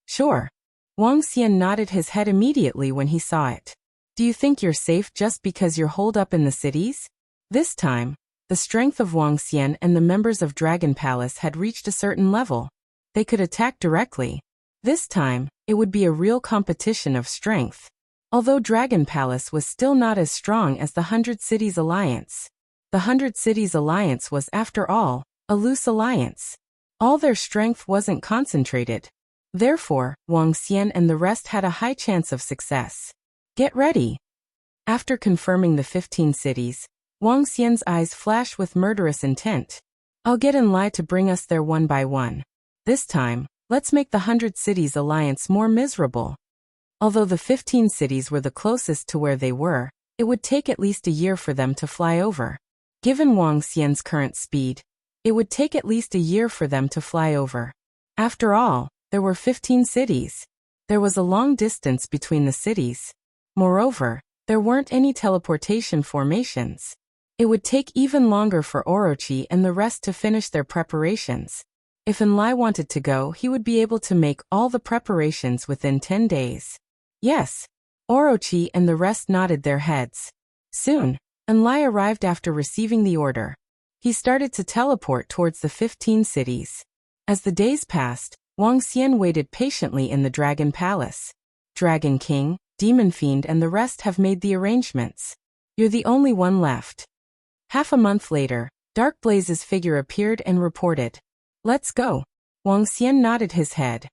[SPEAKER 1] Sure. Wang Xian nodded his head immediately when he saw it. Do you think you're safe just because you're holed up in the cities? This time, the strength of Wang Xian and the members of Dragon Palace had reached a certain level. They could attack directly. This time, it would be a real competition of strength. Although Dragon Palace was still not as strong as the 100 Cities Alliance. The 100 Cities Alliance was, after all, a loose alliance. All their strength wasn't concentrated. Therefore, Wang Xian and the rest had a high chance of success. Get ready. After confirming the 15 cities, Wang Xian's eyes flashed with murderous intent. I'll get in line to bring us there one by one. This time, let's make the 100 Cities Alliance more miserable. Although the 15 cities were the closest to where they were, it would take at least a year for them to fly over. Given Wang Xian's current speed, it would take at least a year for them to fly over. After all, there were 15 cities. There was a long distance between the cities. Moreover, there weren't any teleportation formations. It would take even longer for Orochi and the rest to finish their preparations. If Enlai wanted to go, he would be able to make all the preparations within 10 days. Yes. Orochi and the rest nodded their heads. Soon, Enlai arrived after receiving the order. He started to teleport towards the 15 cities. As the days passed, Wang Xian waited patiently in the Dragon Palace. Dragon King, Demon Fiend and the rest have made the arrangements. You're the only one left. Half a month later, Dark Blaze's figure appeared and reported. Let's go. Wang Xian nodded his head.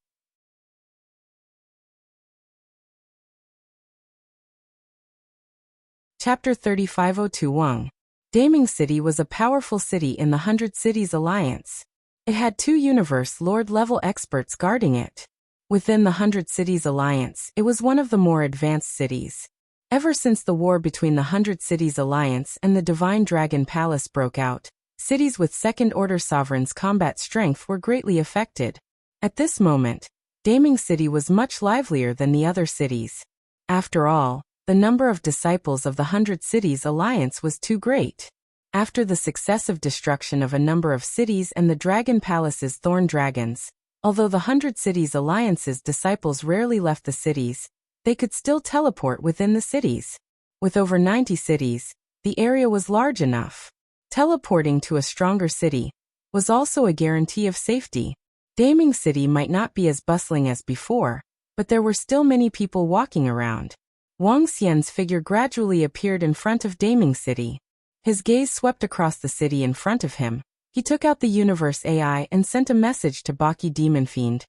[SPEAKER 1] Chapter 3502 Wang. Daming City was a powerful city in the 100 Cities Alliance. It had 2 Universe Lord-level experts guarding it. Within the 100 Cities Alliance, it was one of the more advanced cities. Ever since the war between the 100 Cities Alliance and the Divine Dragon Palace broke out, cities with second-order sovereigns' combat strength were greatly affected. At this moment, Daming City was much livelier than the other cities. After all, the number of disciples of the 100 Cities Alliance was too great. After the successive destruction of a number of cities and the Dragon Palace's Thorn Dragons, although the 100 Cities Alliance's disciples rarely left the cities, they could still teleport within the cities. With over 90 cities, the area was large enough. Teleporting to a stronger city was also a guarantee of safety. Daming City might not be as bustling as before, but there were still many people walking around. Wang Xian's figure gradually appeared in front of Daming City. His gaze swept across the city in front of him. He took out the Universe AI and sent a message to Baki Demon Fiend,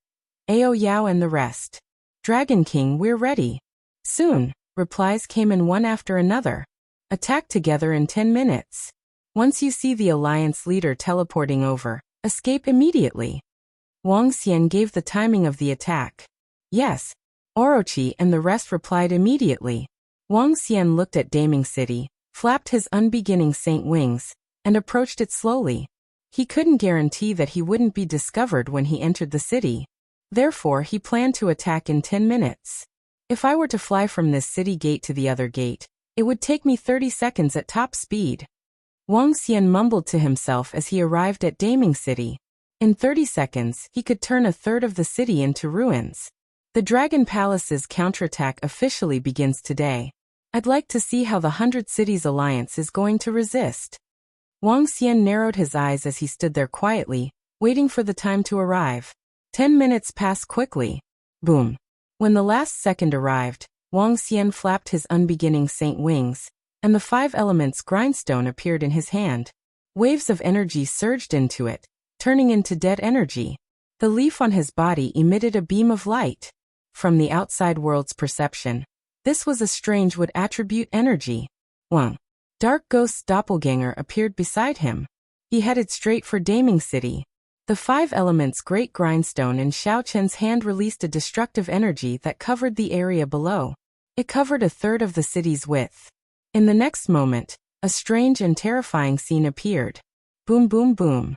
[SPEAKER 1] Ao Yao and the rest. Dragon King, we're ready. Soon, replies came in one after another. Attack together in 10 minutes. Once you see the Alliance leader teleporting over, escape immediately. Wang Xian gave the timing of the attack. Yes. Orochi and the rest replied immediately. Wang Xian looked at Daming City, flapped his unbeginning saint wings, and approached it slowly. He couldn't guarantee that he wouldn't be discovered when he entered the city. Therefore, he planned to attack in 10 minutes. If I were to fly from this city gate to the other gate, it would take me 30 seconds at top speed. Wang Xian mumbled to himself as he arrived at Daming City. In 30 seconds, he could turn a third of the city into ruins. The Dragon Palace's counterattack officially begins today. I'd like to see how the 100 Cities Alliance is going to resist. Wang Xian narrowed his eyes as he stood there quietly, waiting for the time to arrive. 10 minutes passed quickly. Boom. When the last second arrived, Wang Xian flapped his unbeginning saint wings, and the 5 elements grindstone appeared in his hand. Waves of energy surged into it, turning into dead energy. The leaf on his body emitted a beam of light. from the outside world's perception. This was a strange would attribute energy. Wang. Dark Ghost's doppelganger appeared beside him. He headed straight for Daming City. The five elements Great Grindstone in Xiao Chen's hand released a destructive energy that covered the area below. It covered a third of the city's width. In the next moment, a strange and terrifying scene appeared. Boom boom boom.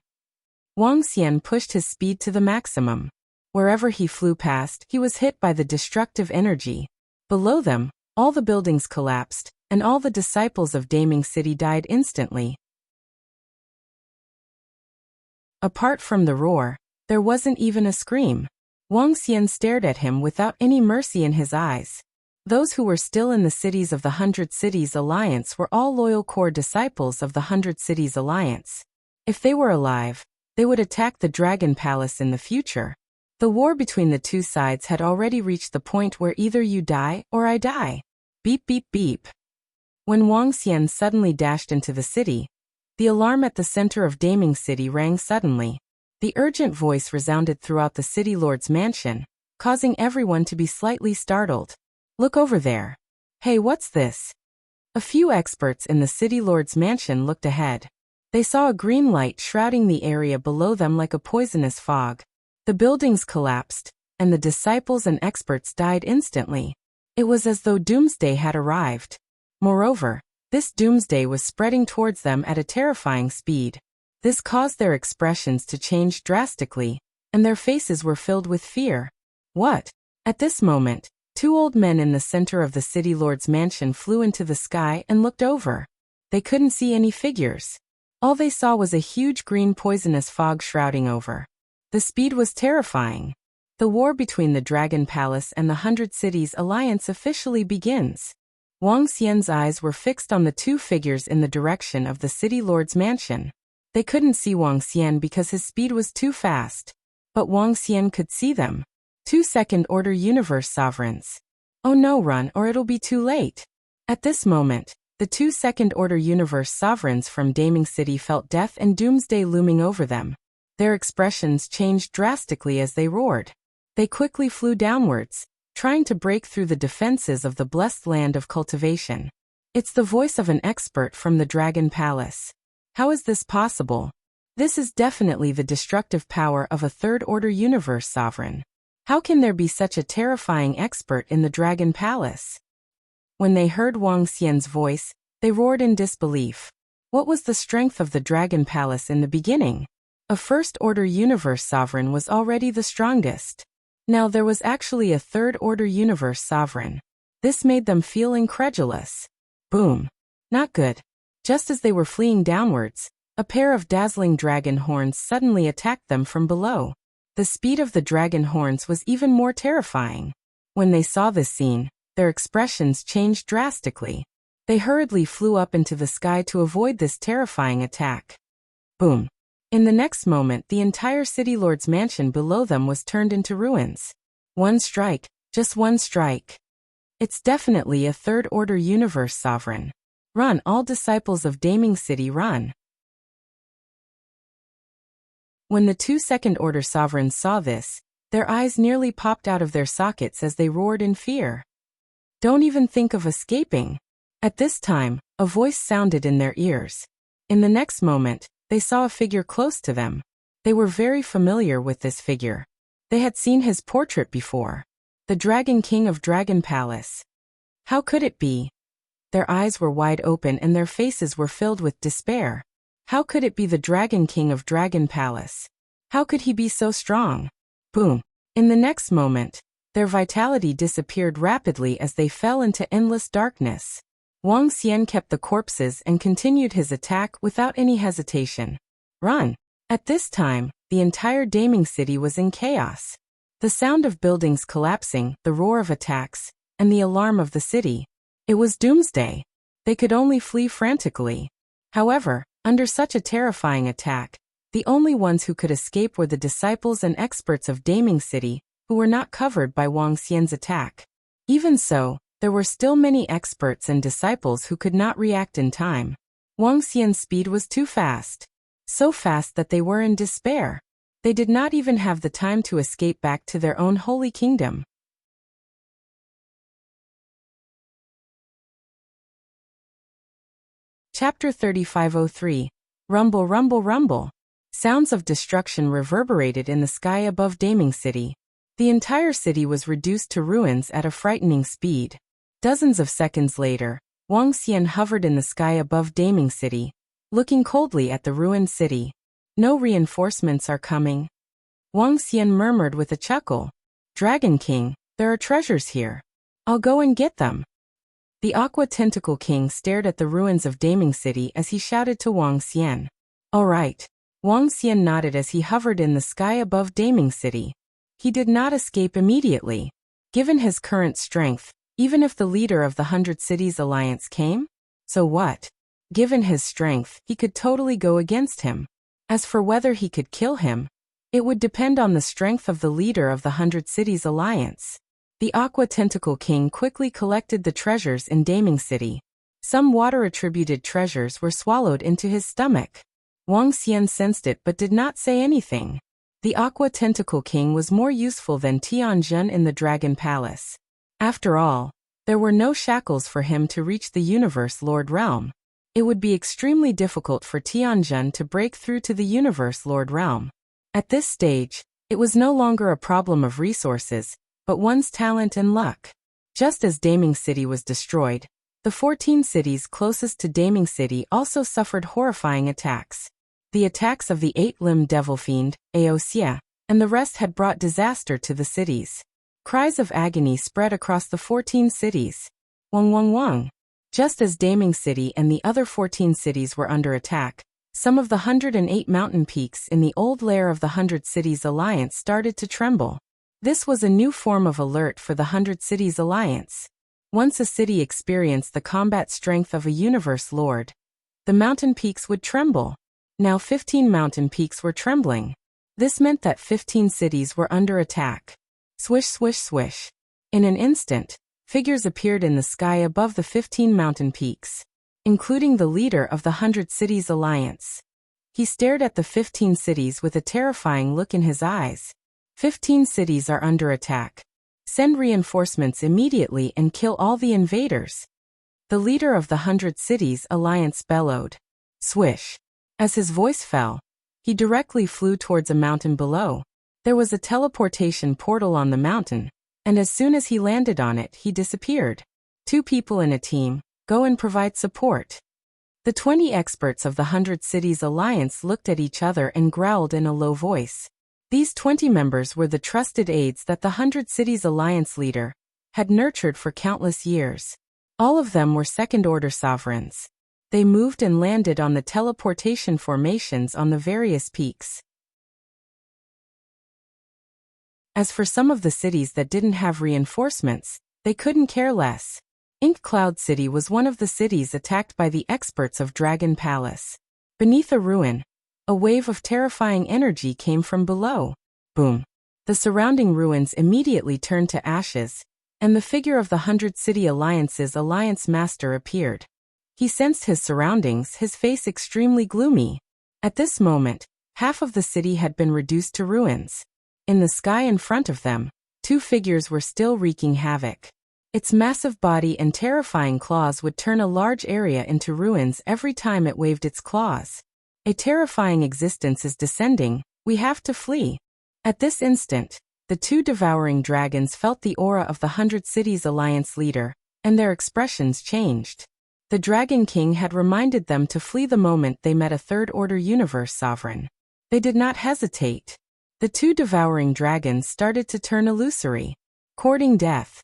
[SPEAKER 1] Wang Xian pushed his speed to the maximum. Wherever he flew past, he was hit by the destructive energy. Below them, all the buildings collapsed, and all the disciples of Daming City died instantly. Apart from the roar, there wasn't even a scream. Wang Xian stared at him without any mercy in his eyes. Those who were still in the cities of the 100 Cities Alliance were all loyal core disciples of the 100 Cities Alliance. If they were alive, they would attack the Dragon Palace in the future. The war between the two sides had already reached the point where either you die or I die. Beep beep beep. When Wang Xian suddenly dashed into the city, the alarm at the center of Daming City rang suddenly. The urgent voice resounded throughout the city lord's mansion, causing everyone to be slightly startled. Look over there. Hey, what's this? A few experts in the city lord's mansion looked ahead. They saw a green light shrouding the area below them like a poisonous fog. The buildings collapsed, and the disciples and experts died instantly. It was as though doomsday had arrived. Moreover, this doomsday was spreading towards them at a terrifying speed. This caused their expressions to change drastically, and their faces were filled with fear. What? At this moment, two old men in the center of the city lord's mansion flew into the sky and looked over. They couldn't see any figures. All they saw was a huge green poisonous fog shrouding over. The speed was terrifying. The war between the Dragon Palace and the 100 Cities Alliance officially begins. Wang Xian's eyes were fixed on the two figures in the direction of the city lord's mansion. They couldn't see Wang Xian because his speed was too fast. But Wang Xian could see them. 2 second-order universe sovereigns. Oh no, run or it'll be too late. At this moment, the 2 second-order universe sovereigns from Daming City felt death and doomsday looming over them. Their expressions changed drastically as they roared. They quickly flew downwards, trying to break through the defenses of the blessed land of cultivation. It's the voice of an expert from the Dragon Palace. How is this possible? This is definitely the destructive power of a third-order universe sovereign. How can there be such a terrifying expert in the Dragon Palace? When they heard Wang Xian's voice, they roared in disbelief. What was the strength of the Dragon Palace in the beginning? A first-order universe sovereign was already the strongest. Now there was actually a third-order universe sovereign. This made them feel incredulous. Boom. Not good. Just as they were fleeing downwards, a pair of dazzling dragon horns suddenly attacked them from below. The speed of the dragon horns was even more terrifying. When they saw this scene, their expressions changed drastically. They hurriedly flew up into the sky to avoid this terrifying attack. Boom. In the next moment, the entire city lord's mansion below them was turned into ruins. One strike, just one strike. It's definitely a third-order universe sovereign. Run, all disciples of Daming City, run. When the 2 second-order sovereigns saw this, their eyes nearly popped out of their sockets as they roared in fear. Don't even think of escaping. At this time, a voice sounded in their ears. In the next moment, they saw a figure close to them. They were very familiar with this figure. They had seen his portrait before. The Dragon King of Dragon Palace. How could it be? Their eyes were wide open and their faces were filled with despair. How could it be the Dragon King of Dragon Palace? How could he be so strong? Boom. In the next moment, their vitality disappeared rapidly as they fell into endless darkness. Wang Xian kept the corpses and continued his attack without any hesitation. Run! At this time, the entire Daming City was in chaos. The sound of buildings collapsing, the roar of attacks, and the alarm of the city. It was doomsday. They could only flee frantically. However, under such a terrifying attack, the only ones who could escape were the disciples and experts of Daming City, who were not covered by Wang Xian's attack. Even so, there were still many experts and disciples who could not react in time. Wang Xian's speed was too fast. So fast that they were in despair. They did not even have the time to escape back to their own holy kingdom. Chapter 3503. Rumble, rumble, rumble. Sounds of destruction reverberated in the sky above Daming City. The entire city was reduced to ruins at a frightening speed. Dozens of seconds later, Wuxia hovered in the sky above Daming City, looking coldly at the ruined city. No reinforcements are coming. Wuxia murmured with a chuckle. Dragon King, there are treasures here. I'll go and get them. The Aqua Tentacle King stared at the ruins of Daming City as he shouted to Wuxia. All right. Wuxia nodded as he hovered in the sky above Daming City. He did not escape immediately. Given his current strength, even if the leader of the 100 Cities Alliance came? So what? Given his strength, he could totally go against him. As for whether he could kill him, it would depend on the strength of the leader of the 100 Cities Alliance. The Aqua Tentacle King quickly collected the treasures in Daming City. Some water-attributed treasures were swallowed into his stomach. Wuxia sensed it but did not say anything. The Aqua Tentacle King was more useful than Tianjin in the Dragon Palace. After all, there were no shackles for him to reach the Universe Lord Realm. It would be extremely difficult for Tianjin to break through to the Universe Lord Realm. At this stage, it was no longer a problem of resources, but one's talent and luck. Just as Daming City was destroyed, the 14 cities closest to Daming City also suffered horrifying attacks. The attacks of the 8-limbed devil fiend, Wuxia, and the rest had brought disaster to the cities. Cries of agony spread across the 14 cities. Wang wang wang. Just as Daming City and the other 14 cities were under attack, some of the 108 mountain peaks in the old lair of the 100 Cities Alliance started to tremble. This was a new form of alert for the 100 Cities Alliance. Once a city experienced the combat strength of a universe lord, the mountain peaks would tremble. Now 15 mountain peaks were trembling. This meant that 15 cities were under attack. Swish, swish, swish. In an instant, figures appeared in the sky above the 15 mountain peaks, including the leader of the 100 Cities Alliance. He stared at the 15 cities with a terrifying look in his eyes. 15 cities are under attack. Send reinforcements immediately and kill all the invaders. The leader of the 100 Cities Alliance bellowed. Swish. As his voice fell, he directly flew towards a mountain below. There was a teleportation portal on the mountain, and as soon as he landed on it, he disappeared. 2 people in a team, go and provide support. The 20 experts of the 100 Cities Alliance looked at each other and growled in a low voice. These 20 members were the trusted aides that the 100 Cities Alliance leader had nurtured for countless years. All of them were second-order sovereigns. They moved and landed on the teleportation formations on the various peaks. As for some of the cities that didn't have reinforcements, they couldn't care less. Ink Cloud City was one of the cities attacked by the experts of Dragon Palace. Beneath a ruin, a wave of terrifying energy came from below. Boom. The surrounding ruins immediately turned to ashes, and the figure of the 100 City Alliance's Alliance Master appeared. He sensed his surroundings, his face extremely gloomy. At this moment, half of the city had been reduced to ruins. In the sky in front of them, 2 figures were still wreaking havoc. Its massive body and terrifying claws would turn a large area into ruins every time it waved its claws. A terrifying existence is descending, we have to flee. At this instant, the 2 devouring dragons felt the aura of the 100 Cities Alliance leader, and their expressions changed. The Dragon King had reminded them to flee the moment they met a third-order universe sovereign. They did not hesitate. The 2 devouring dragons started to turn illusory, courting death.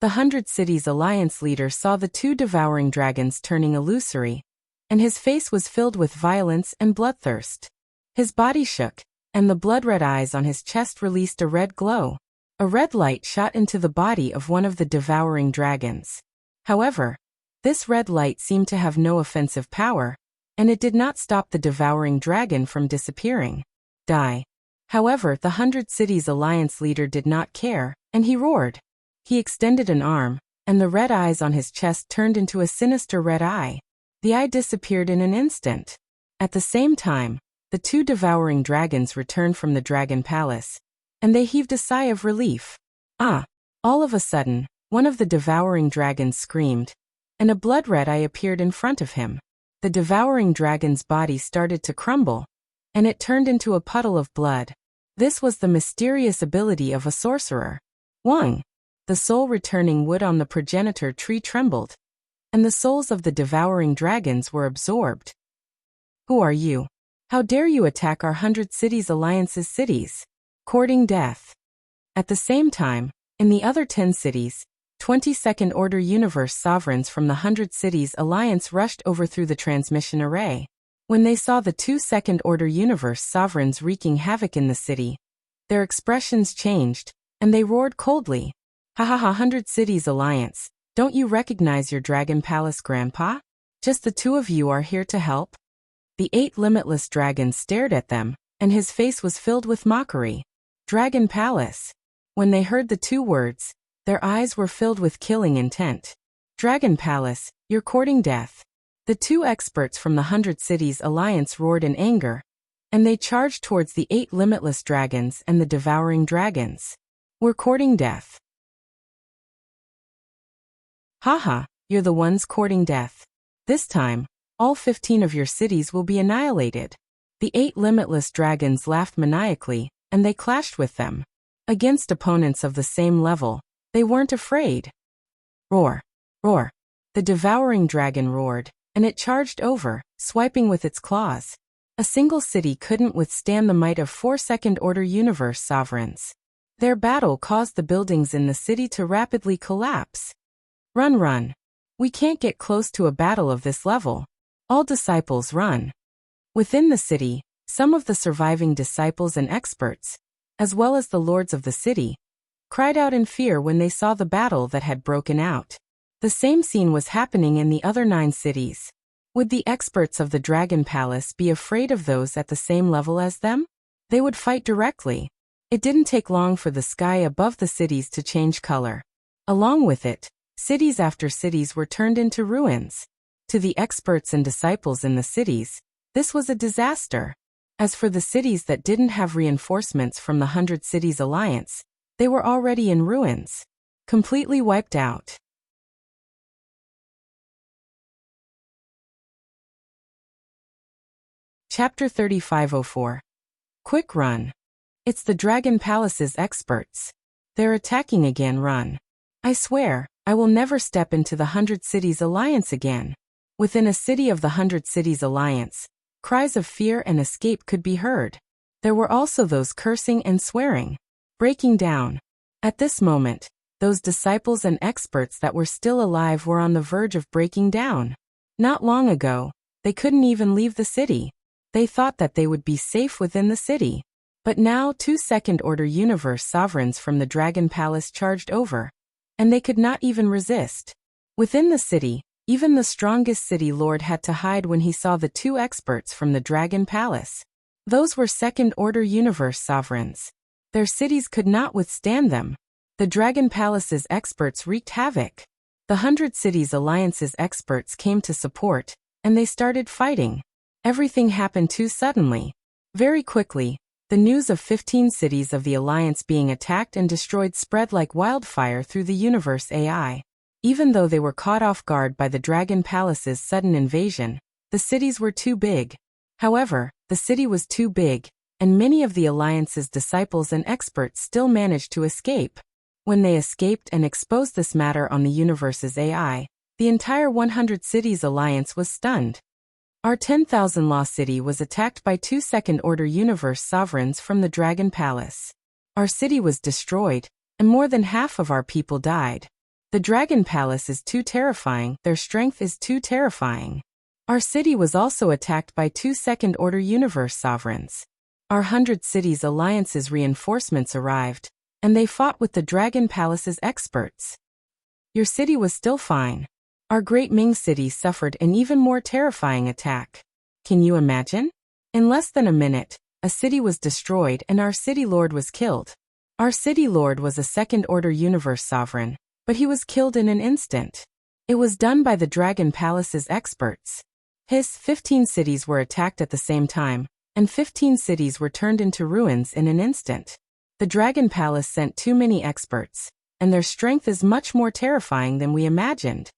[SPEAKER 1] The 100 Cities Alliance leader saw the 2 devouring dragons turning illusory, and his face was filled with violence and bloodthirst. His body shook, and the blood-red eyes on his chest released a red glow. A red light shot into the body of one of the devouring dragons. However, this red light seemed to have no offensive power, and it did not stop the devouring dragon from disappearing. Die. However, the 100 Cities Alliance leader did not care, and he roared. He extended an arm, and the red eyes on his chest turned into a sinister red eye. The eye disappeared in an instant. At the same time, the 2 devouring dragons returned from the Dragon Palace, and they heaved a sigh of relief. Ah! All of a sudden, one of the devouring dragons screamed, and a blood-red eye appeared in front of him. The devouring dragon's body started to crumble, and it turned into a puddle of blood. This was the mysterious ability of a sorcerer. Wang. The soul returning wood on the progenitor tree trembled, and the souls of the devouring dragons were absorbed. Who are you? How dare you attack our 100 Cities Alliance's cities? Courting death. At the same time, in the other 10 cities, 22nd Order Universe sovereigns from the 100 Cities Alliance rushed over through the transmission array. When they saw the 2 Second Order Universe sovereigns wreaking havoc in the city, their expressions changed, and they roared coldly. Ha ha ha, 100 Cities Alliance, don't you recognize your Dragon Palace grandpa? Just the two of you are here to help? The 8 limitless dragons stared at them, and his face was filled with mockery. Dragon Palace. When they heard the 2 words, their eyes were filled with killing intent. Dragon Palace, you're courting death. The 2 experts from the 100 Cities Alliance roared in anger, and they charged towards the 8 limitless dragons and the devouring dragons. We're courting death. Haha, you're the ones courting death. This time, all 15 of your cities will be annihilated. The 8 limitless dragons laughed maniacally, and they clashed with them. Against opponents of the same level, they weren't afraid. Roar! Roar! The devouring dragon roared, and it charged over, swiping with its claws. A single city couldn't withstand the might of 4 Second Order Universe sovereigns. Their battle caused the buildings in the city to rapidly collapse. Run, run! We can't get close to a battle of this level. All disciples run. Within the city, some of the surviving disciples and experts, as well as the lords of the city, cried out in fear when they saw the battle that had broken out. The same scene was happening in the other 9 cities. Would the experts of the Dragon Palace be afraid of those at the same level as them? They would fight directly. It didn't take long for the sky above the cities to change color. Along with it, cities after cities were turned into ruins. To the experts and disciples in the cities, this was a disaster. As for the cities that didn't have reinforcements from the 100 Cities Alliance, they were already in ruins. Completely wiped out. Chapter 3504. Quick run. It's the Dragon Palace's experts. They're attacking again, run. I swear, I will never step into the 100 Cities Alliance again. Within a city of the 100 Cities Alliance, cries of fear and escape could be heard. There were also those cursing and swearing. Breaking down. At this moment, those disciples and experts that were still alive were on the verge of breaking down. Not long ago, they couldn't even leave the city. They thought that they would be safe within the city. But now 2 Second Order Universe sovereigns from the Dragon Palace charged over, and they could not even resist. Within the city, even the strongest city lord had to hide when he saw the 2 experts from the Dragon Palace. Those were Second Order Universe sovereigns. Their cities could not withstand them. The Dragon Palace's experts wreaked havoc. The 100 Cities Alliance's experts came to support, and they started fighting. Everything happened too suddenly. Very quickly, the news of 15 cities of the Alliance being attacked and destroyed spread like wildfire through the universe AI. Even though they were caught off guard by the Dragon Palace's sudden invasion, the cities were too big. However, the city was too big, and many of the Alliance's disciples and experts still managed to escape. When they escaped and exposed this matter on the universe's AI, the entire 100 Cities Alliance was stunned. Our 10,000 Law City was attacked by 2 Second Order Universe sovereigns from the Dragon Palace. Our city was destroyed, and more than half of our people died. The Dragon Palace is too terrifying, their strength is too terrifying. Our city was also attacked by 2 Second Order Universe sovereigns. Our 100 Cities Alliance's reinforcements arrived, and they fought with the Dragon Palace's experts. Your city was still fine. Our Great Ming City suffered an even more terrifying attack. Can you imagine? In less than a minute, a city was destroyed and our city lord was killed. Our city lord was a Second Order Universe sovereign, but he was killed in an instant. It was done by the Dragon Palace's experts. His 15 cities were attacked at the same time, and 15 cities were turned into ruins in an instant. The Dragon Palace sent too many experts, and their strength is much more terrifying than we imagined.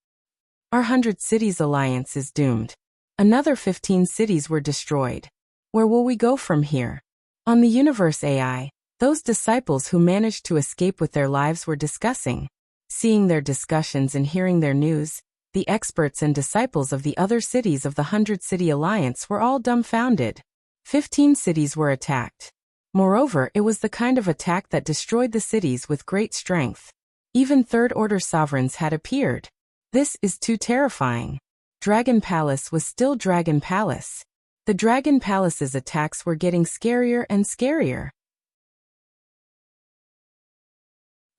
[SPEAKER 1] Our 100 Cities Alliance is doomed. Another 15 cities were destroyed. Where will we go from here? On the Universe AI, those disciples who managed to escape with their lives were discussing. Seeing their discussions and hearing their news, the experts and disciples of the other cities of the 100-City Alliance were all dumbfounded. 15 cities were attacked. Moreover, it was the kind of attack that destroyed the cities with great strength. Even third-order sovereigns had appeared. This is too terrifying. Dragon Palace was still Dragon Palace. The Dragon Palace's attacks were getting scarier and scarier.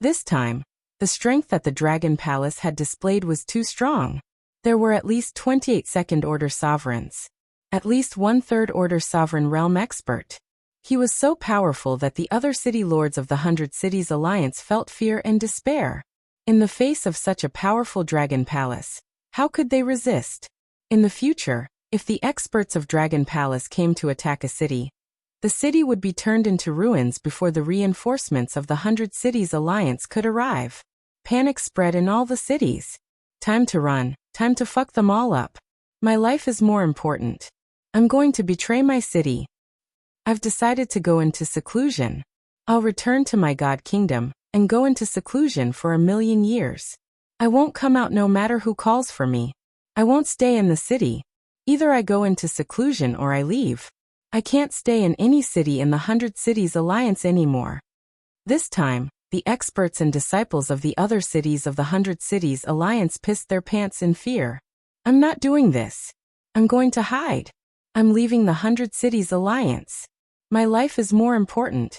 [SPEAKER 1] This time, the strength that the Dragon Palace had displayed was too strong. There were at least 28 second-order sovereigns. At least one third-order sovereign realm expert. He was so powerful that the other city lords of the 100 Cities Alliance felt fear and despair. In the face of such a powerful Dragon Palace, how could they resist? In the future, if the experts of Dragon Palace came to attack a city, the city would be turned into ruins before the reinforcements of the 100 Cities Alliance could arrive. Panic spread in all the cities. Time to run, time to fuck them all up. My life is more important. I'm going to betray my city. I've decided to go into seclusion. I'll return to my god kingdom and go into seclusion for 1,000,000 years. I won't come out no matter who calls for me. I won't stay in the city. Either I go into seclusion or I leave. I can't stay in any city in the 100 Cities Alliance anymore. This time, the experts and disciples of the other cities of the 100 Cities Alliance pissed their pants in fear. I'm not doing this. I'm going to hide. I'm leaving the 100 Cities Alliance. My life is more important.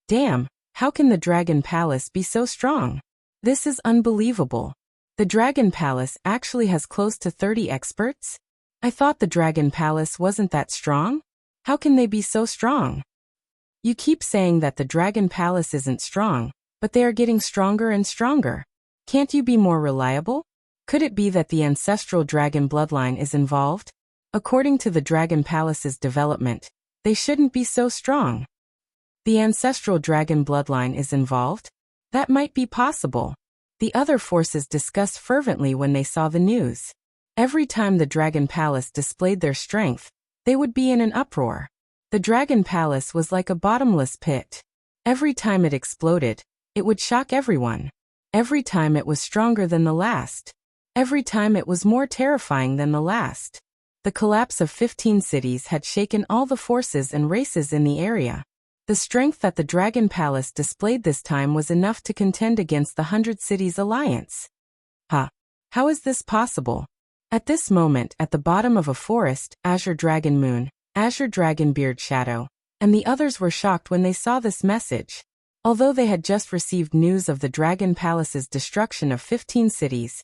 [SPEAKER 1] Damn, how can the Dragon Palace be so strong? This is unbelievable. The Dragon Palace actually has close to 30 experts? I thought the Dragon Palace wasn't that strong? How can they be so strong? You keep saying that the Dragon Palace isn't strong, but they are getting stronger and stronger. Can't you be more reliable? Could it be that the ancestral dragon bloodline is involved? According to the Dragon Palace's development, they shouldn't be so strong. The ancestral dragon bloodline is involved? That might be possible. The other forces discussed fervently when they saw the news. Every time the Dragon Palace displayed their strength, they would be in an uproar. The Dragon Palace was like a bottomless pit. Every time it exploded, it would shock everyone. Every time it was stronger than the last. Every time it was more terrifying than the last. The collapse of 15 cities had shaken all the forces and races in the area. The strength that the Dragon Palace displayed this time was enough to contend against the 100 Cities Alliance. How is this possible? At this moment, at the bottom of a forest, Azure Dragon Moon, Azure Dragon Beard Shadow, and the others were shocked when they saw this message. Although they had just received news of the Dragon Palace's destruction of 15 cities,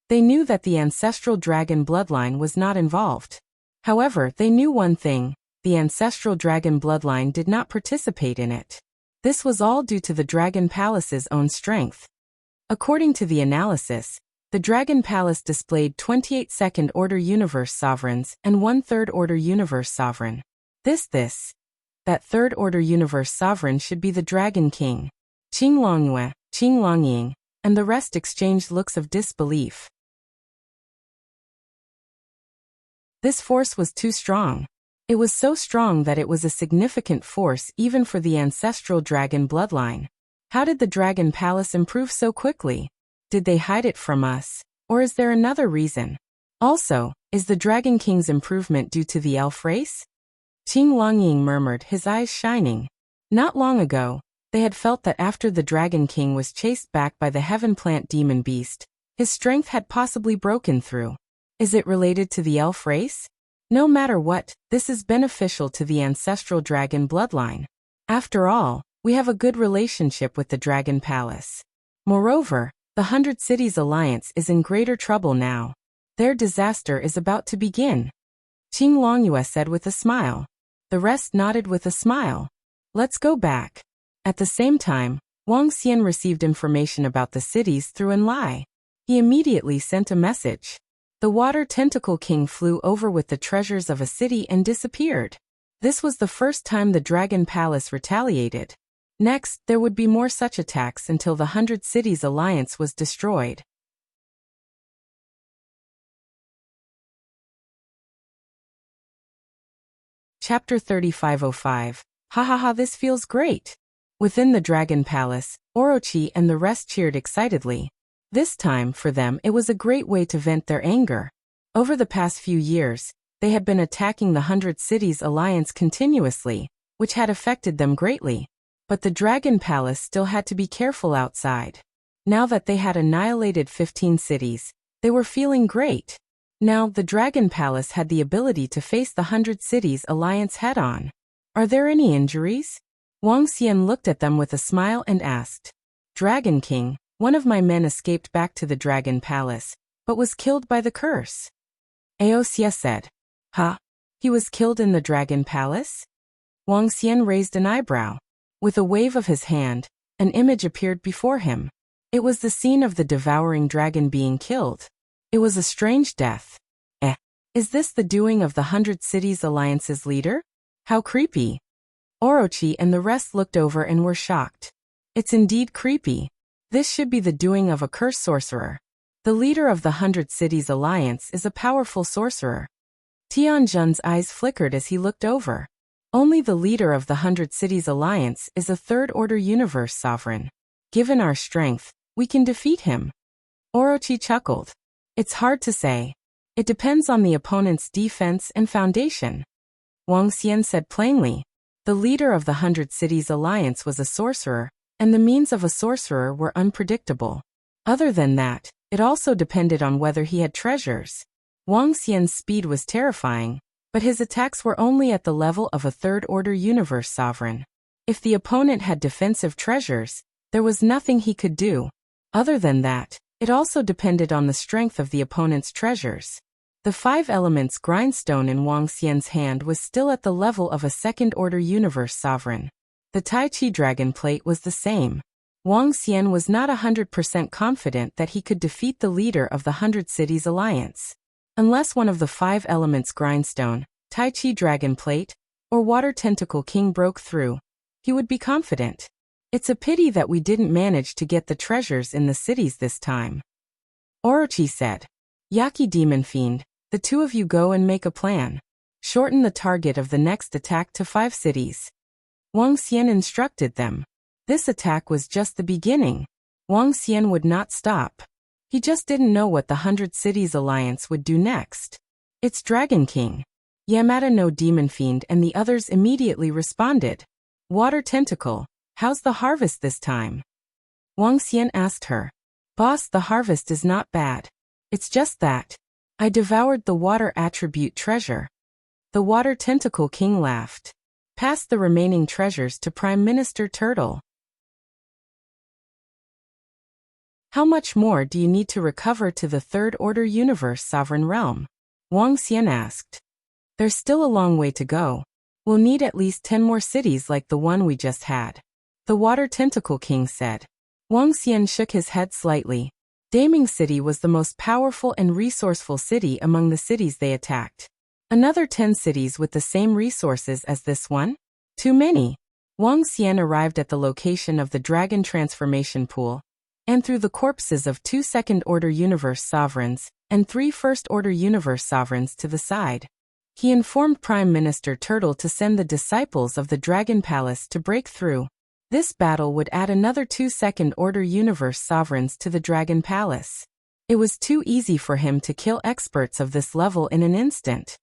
[SPEAKER 1] they knew that the ancestral dragon bloodline was not involved. However, they knew one thing: the ancestral dragon bloodline did not participate in it. This was all due to the Dragon Palace's own strength. According to the analysis, the Dragon Palace displayed 28 second-order universe sovereigns and 1 third-order universe sovereign. That third-order universe sovereign should be the Dragon King. Qing Longyue, Qing Longying, and the rest exchanged looks of disbelief. This force was too strong. It was so strong that it was a significant force even for the ancestral dragon bloodline. How did the Dragon Palace improve so quickly? Did they hide it from us? Or is there another reason? Also, is the Dragon King's improvement due to the elf race? Qing Longying murmured, his eyes shining. Not long ago, they had felt that after the Dragon King was chased back by the Heaven Plant Demon Beast, his strength had possibly broken through. Is it related to the elf race? No matter what, this is beneficial to the ancestral dragon bloodline. After all, we have a good relationship with the Dragon Palace. Moreover, the 100 Cities Alliance is in greater trouble now. Their disaster is about to begin. Qing Longyue said with a smile. The rest nodded with a smile. Let's go back. At the same time, Wang Xian received information about the cities through Enlai. He immediately sent a message. The Water Tentacle King flew over with the treasures of a city and disappeared. This was the first time the Dragon Palace retaliated. Next, there would be more such attacks until the 100 Cities Alliance was destroyed. Chapter 3505. Ha ha ha, this feels great. Within the Dragon Palace, Orochi and the rest cheered excitedly. This time, for them, it was a great way to vent their anger. Over the past few years, they had been attacking the 100 Cities Alliance continuously, which had affected them greatly. But the Dragon Palace still had to be careful outside. Now that they had annihilated 15 cities, they were feeling great. Now, the Dragon Palace had the ability to face the 100 Cities Alliance head-on. Are there any injuries? Wang Xian looked at them with a smile and asked. Dragon King, one of my men escaped back to the Dragon Palace, but was killed by the curse. Aosia said. Huh? He was killed in the Dragon Palace? Wang Xian raised an eyebrow. With a wave of his hand, an image appeared before him. It was the scene of the devouring dragon being killed. It was a strange death. Is this the doing of the 100 Cities Alliance's leader? How creepy. Orochi and the rest looked over and were shocked. It's indeed creepy. This should be the doing of a cursed sorcerer. The leader of the 100 Cities Alliance is a powerful sorcerer. Tianjun's eyes flickered as he looked over. Only the leader of the 100 Cities Alliance is a third-order universe sovereign. Given our strength, we can defeat him. Orochi chuckled. It's hard to say. It depends on the opponent's defense and foundation. Wang Xian said plainly. The leader of the 100 Cities Alliance was a sorcerer, and the means of a sorcerer were unpredictable. Other than that, it also depended on whether he had treasures. Wang Xian's speed was terrifying, but his attacks were only at the level of a third-order universe sovereign. If the opponent had defensive treasures, there was nothing he could do. Other than that, it also depended on the strength of the opponent's treasures. The 5 elements grindstone in Wang Xian's hand was still at the level of a second-order universe sovereign. The Tai Chi Dragon Plate was the same. Wang Xian was not 100% confident that he could defeat the leader of the 100 Cities Alliance. Unless one of the 5 elements grindstone, Tai Chi Dragon Plate, or Water Tentacle King broke through, he would be confident. It's a pity that we didn't manage to get the treasures in the cities this time. Orochi said. Yaki Demon Fiend, the two of you go and make a plan. Shorten the target of the next attack to 5 cities. Wang Xian instructed them. This attack was just the beginning. Wang Xian would not stop. He just didn't know what the 100 Cities Alliance would do next. It's Dragon King. Yamada no Demon Fiend and the others immediately responded. Water Tentacle, how's the harvest this time? Wang Xian asked her. Boss, the harvest is not bad. It's just that I devoured the water attribute treasure. The Water Tentacle King laughed. Pass the remaining treasures to Prime Minister Turtle. How much more do you need to recover to the third-order universe sovereign realm? Wang Xian asked. There's still a long way to go. We'll need at least 10 more cities like the one we just had. The Water Tentacle King said. Wang Xian shook his head slightly. Daming City was the most powerful and resourceful city among the cities they attacked. Another 10 cities with the same resources as this one? Too many. Wang Xian arrived at the location of the Dragon Transformation Pool, and through the corpses of 2 second-order universe sovereigns and 3 first-order universe sovereigns to the side. He informed Prime Minister Turtle to send the disciples of the Dragon Palace to break through. This battle would add another 2 second-order universe sovereigns to the Dragon Palace. It was too easy for him to kill experts of this level in an instant.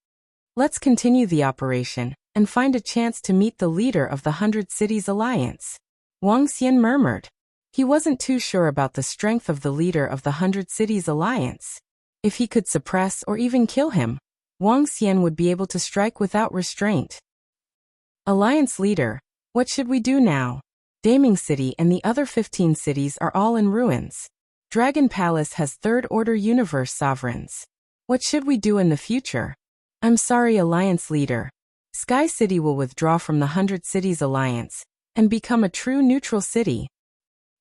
[SPEAKER 1] Let's continue the operation and find a chance to meet the leader of the 100 Cities Alliance. Wang Xian murmured. He wasn't too sure about the strength of the leader of the 100 Cities Alliance. If he could suppress or even kill him, Wang Xian would be able to strike without restraint. Alliance leader, what should we do now? Daming City and the other 15 cities are all in ruins. Dragon Palace has third-order universe sovereigns. What should we do in the future? I'm sorry, Alliance leader. Sky City will withdraw from the 100 Cities Alliance and become a true neutral city.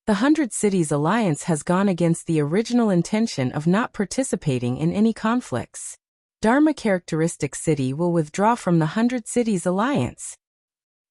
[SPEAKER 1] The 100 Cities Alliance has gone against the original intention of not participating in any conflicts. Dharma Characteristic City will withdraw from the 100 Cities Alliance.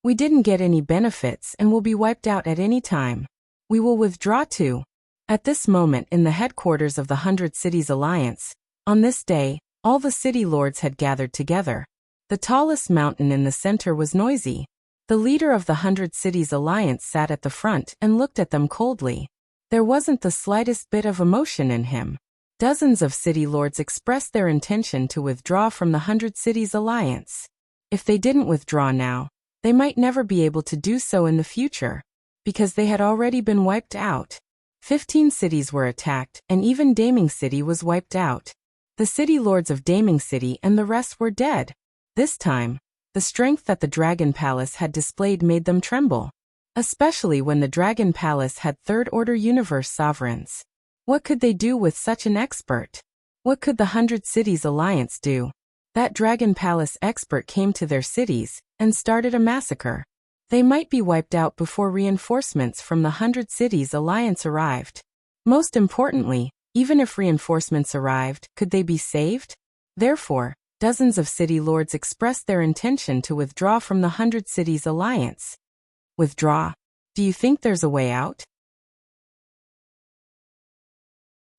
[SPEAKER 1] We didn't get any benefits and will be wiped out at any time. We will withdraw too. At this moment in the headquarters of the 100 Cities Alliance, on this day, all the city lords had gathered together. The tallest mountain in the center was noisy. The leader of the 100 Cities Alliance sat at the front and looked at them coldly. There wasn't the slightest bit of emotion in him. Dozens of city lords expressed their intention to withdraw from the 100 Cities Alliance. If they didn't withdraw now, they might never be able to do so in the future, because they had already been wiped out. 15 cities were attacked, and even Daming City was wiped out. The city lords of Daming City and the rest were dead. This time, the strength that the Dragon Palace had displayed made them tremble, especially when the Dragon Palace had third-order universe sovereigns. What could they do with such an expert? What could the 100 Cities Alliance do? That Dragon Palace expert came to their cities and started a massacre. They might be wiped out before reinforcements from the 100 Cities Alliance arrived. Most importantly, even if reinforcements arrived, could they be saved? Therefore, dozens of city lords expressed their intention to withdraw from the 100 Cities Alliance. Withdraw? Do you think there's a way out?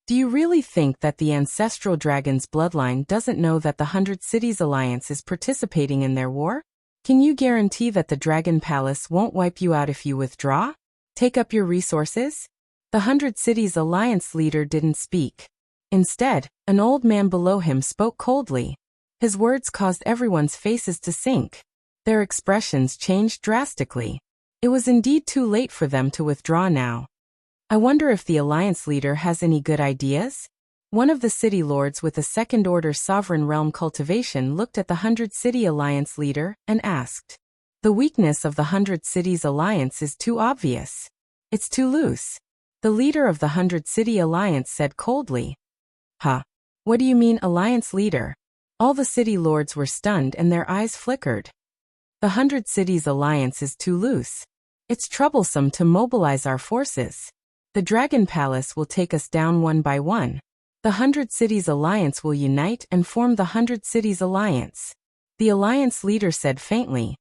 [SPEAKER 1] Do you really think that the ancestral dragon's bloodline doesn't know that the 100 Cities Alliance is participating in their war? Can you guarantee that the Dragon Palace won't wipe you out if you withdraw? Take up your resources? The 100 Cities Alliance leader didn't speak. Instead, an old man below him spoke coldly. His words caused everyone's faces to sink. Their expressions changed drastically. It was indeed too late for them to withdraw now. I wonder if the Alliance leader has any good ideas? One of the city lords with a second-order sovereign realm cultivation looked at the 100 City Alliance leader and asked. The weakness of the 100 Cities Alliance is too obvious. It's too loose. The leader of the 100 City Alliance said coldly. Huh? What do you mean, Alliance leader? All the city lords were stunned and their eyes flickered. The 100 Cities Alliance is too loose. It's troublesome to mobilize our forces. The Dragon Palace will take us down one by one. The 100 Cities Alliance will unite and form the 100 Cities Alliance. The Alliance leader said faintly.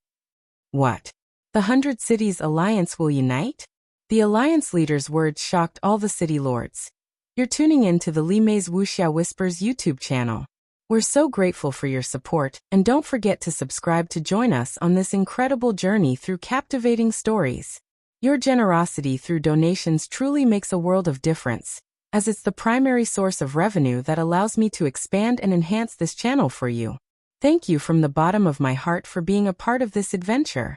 [SPEAKER 1] What? The 100 Cities Alliance will unite? The Alliance leader's words shocked all the city lords. You're tuning in to the Li Mei's Wuxia Whispers YouTube channel. We're so grateful for your support, and don't forget to subscribe to join us on this incredible journey through captivating stories. Your generosity through donations truly makes a world of difference, as it's the primary source of revenue that allows me to expand and enhance this channel for you. Thank you from the bottom of my heart for being a part of this adventure.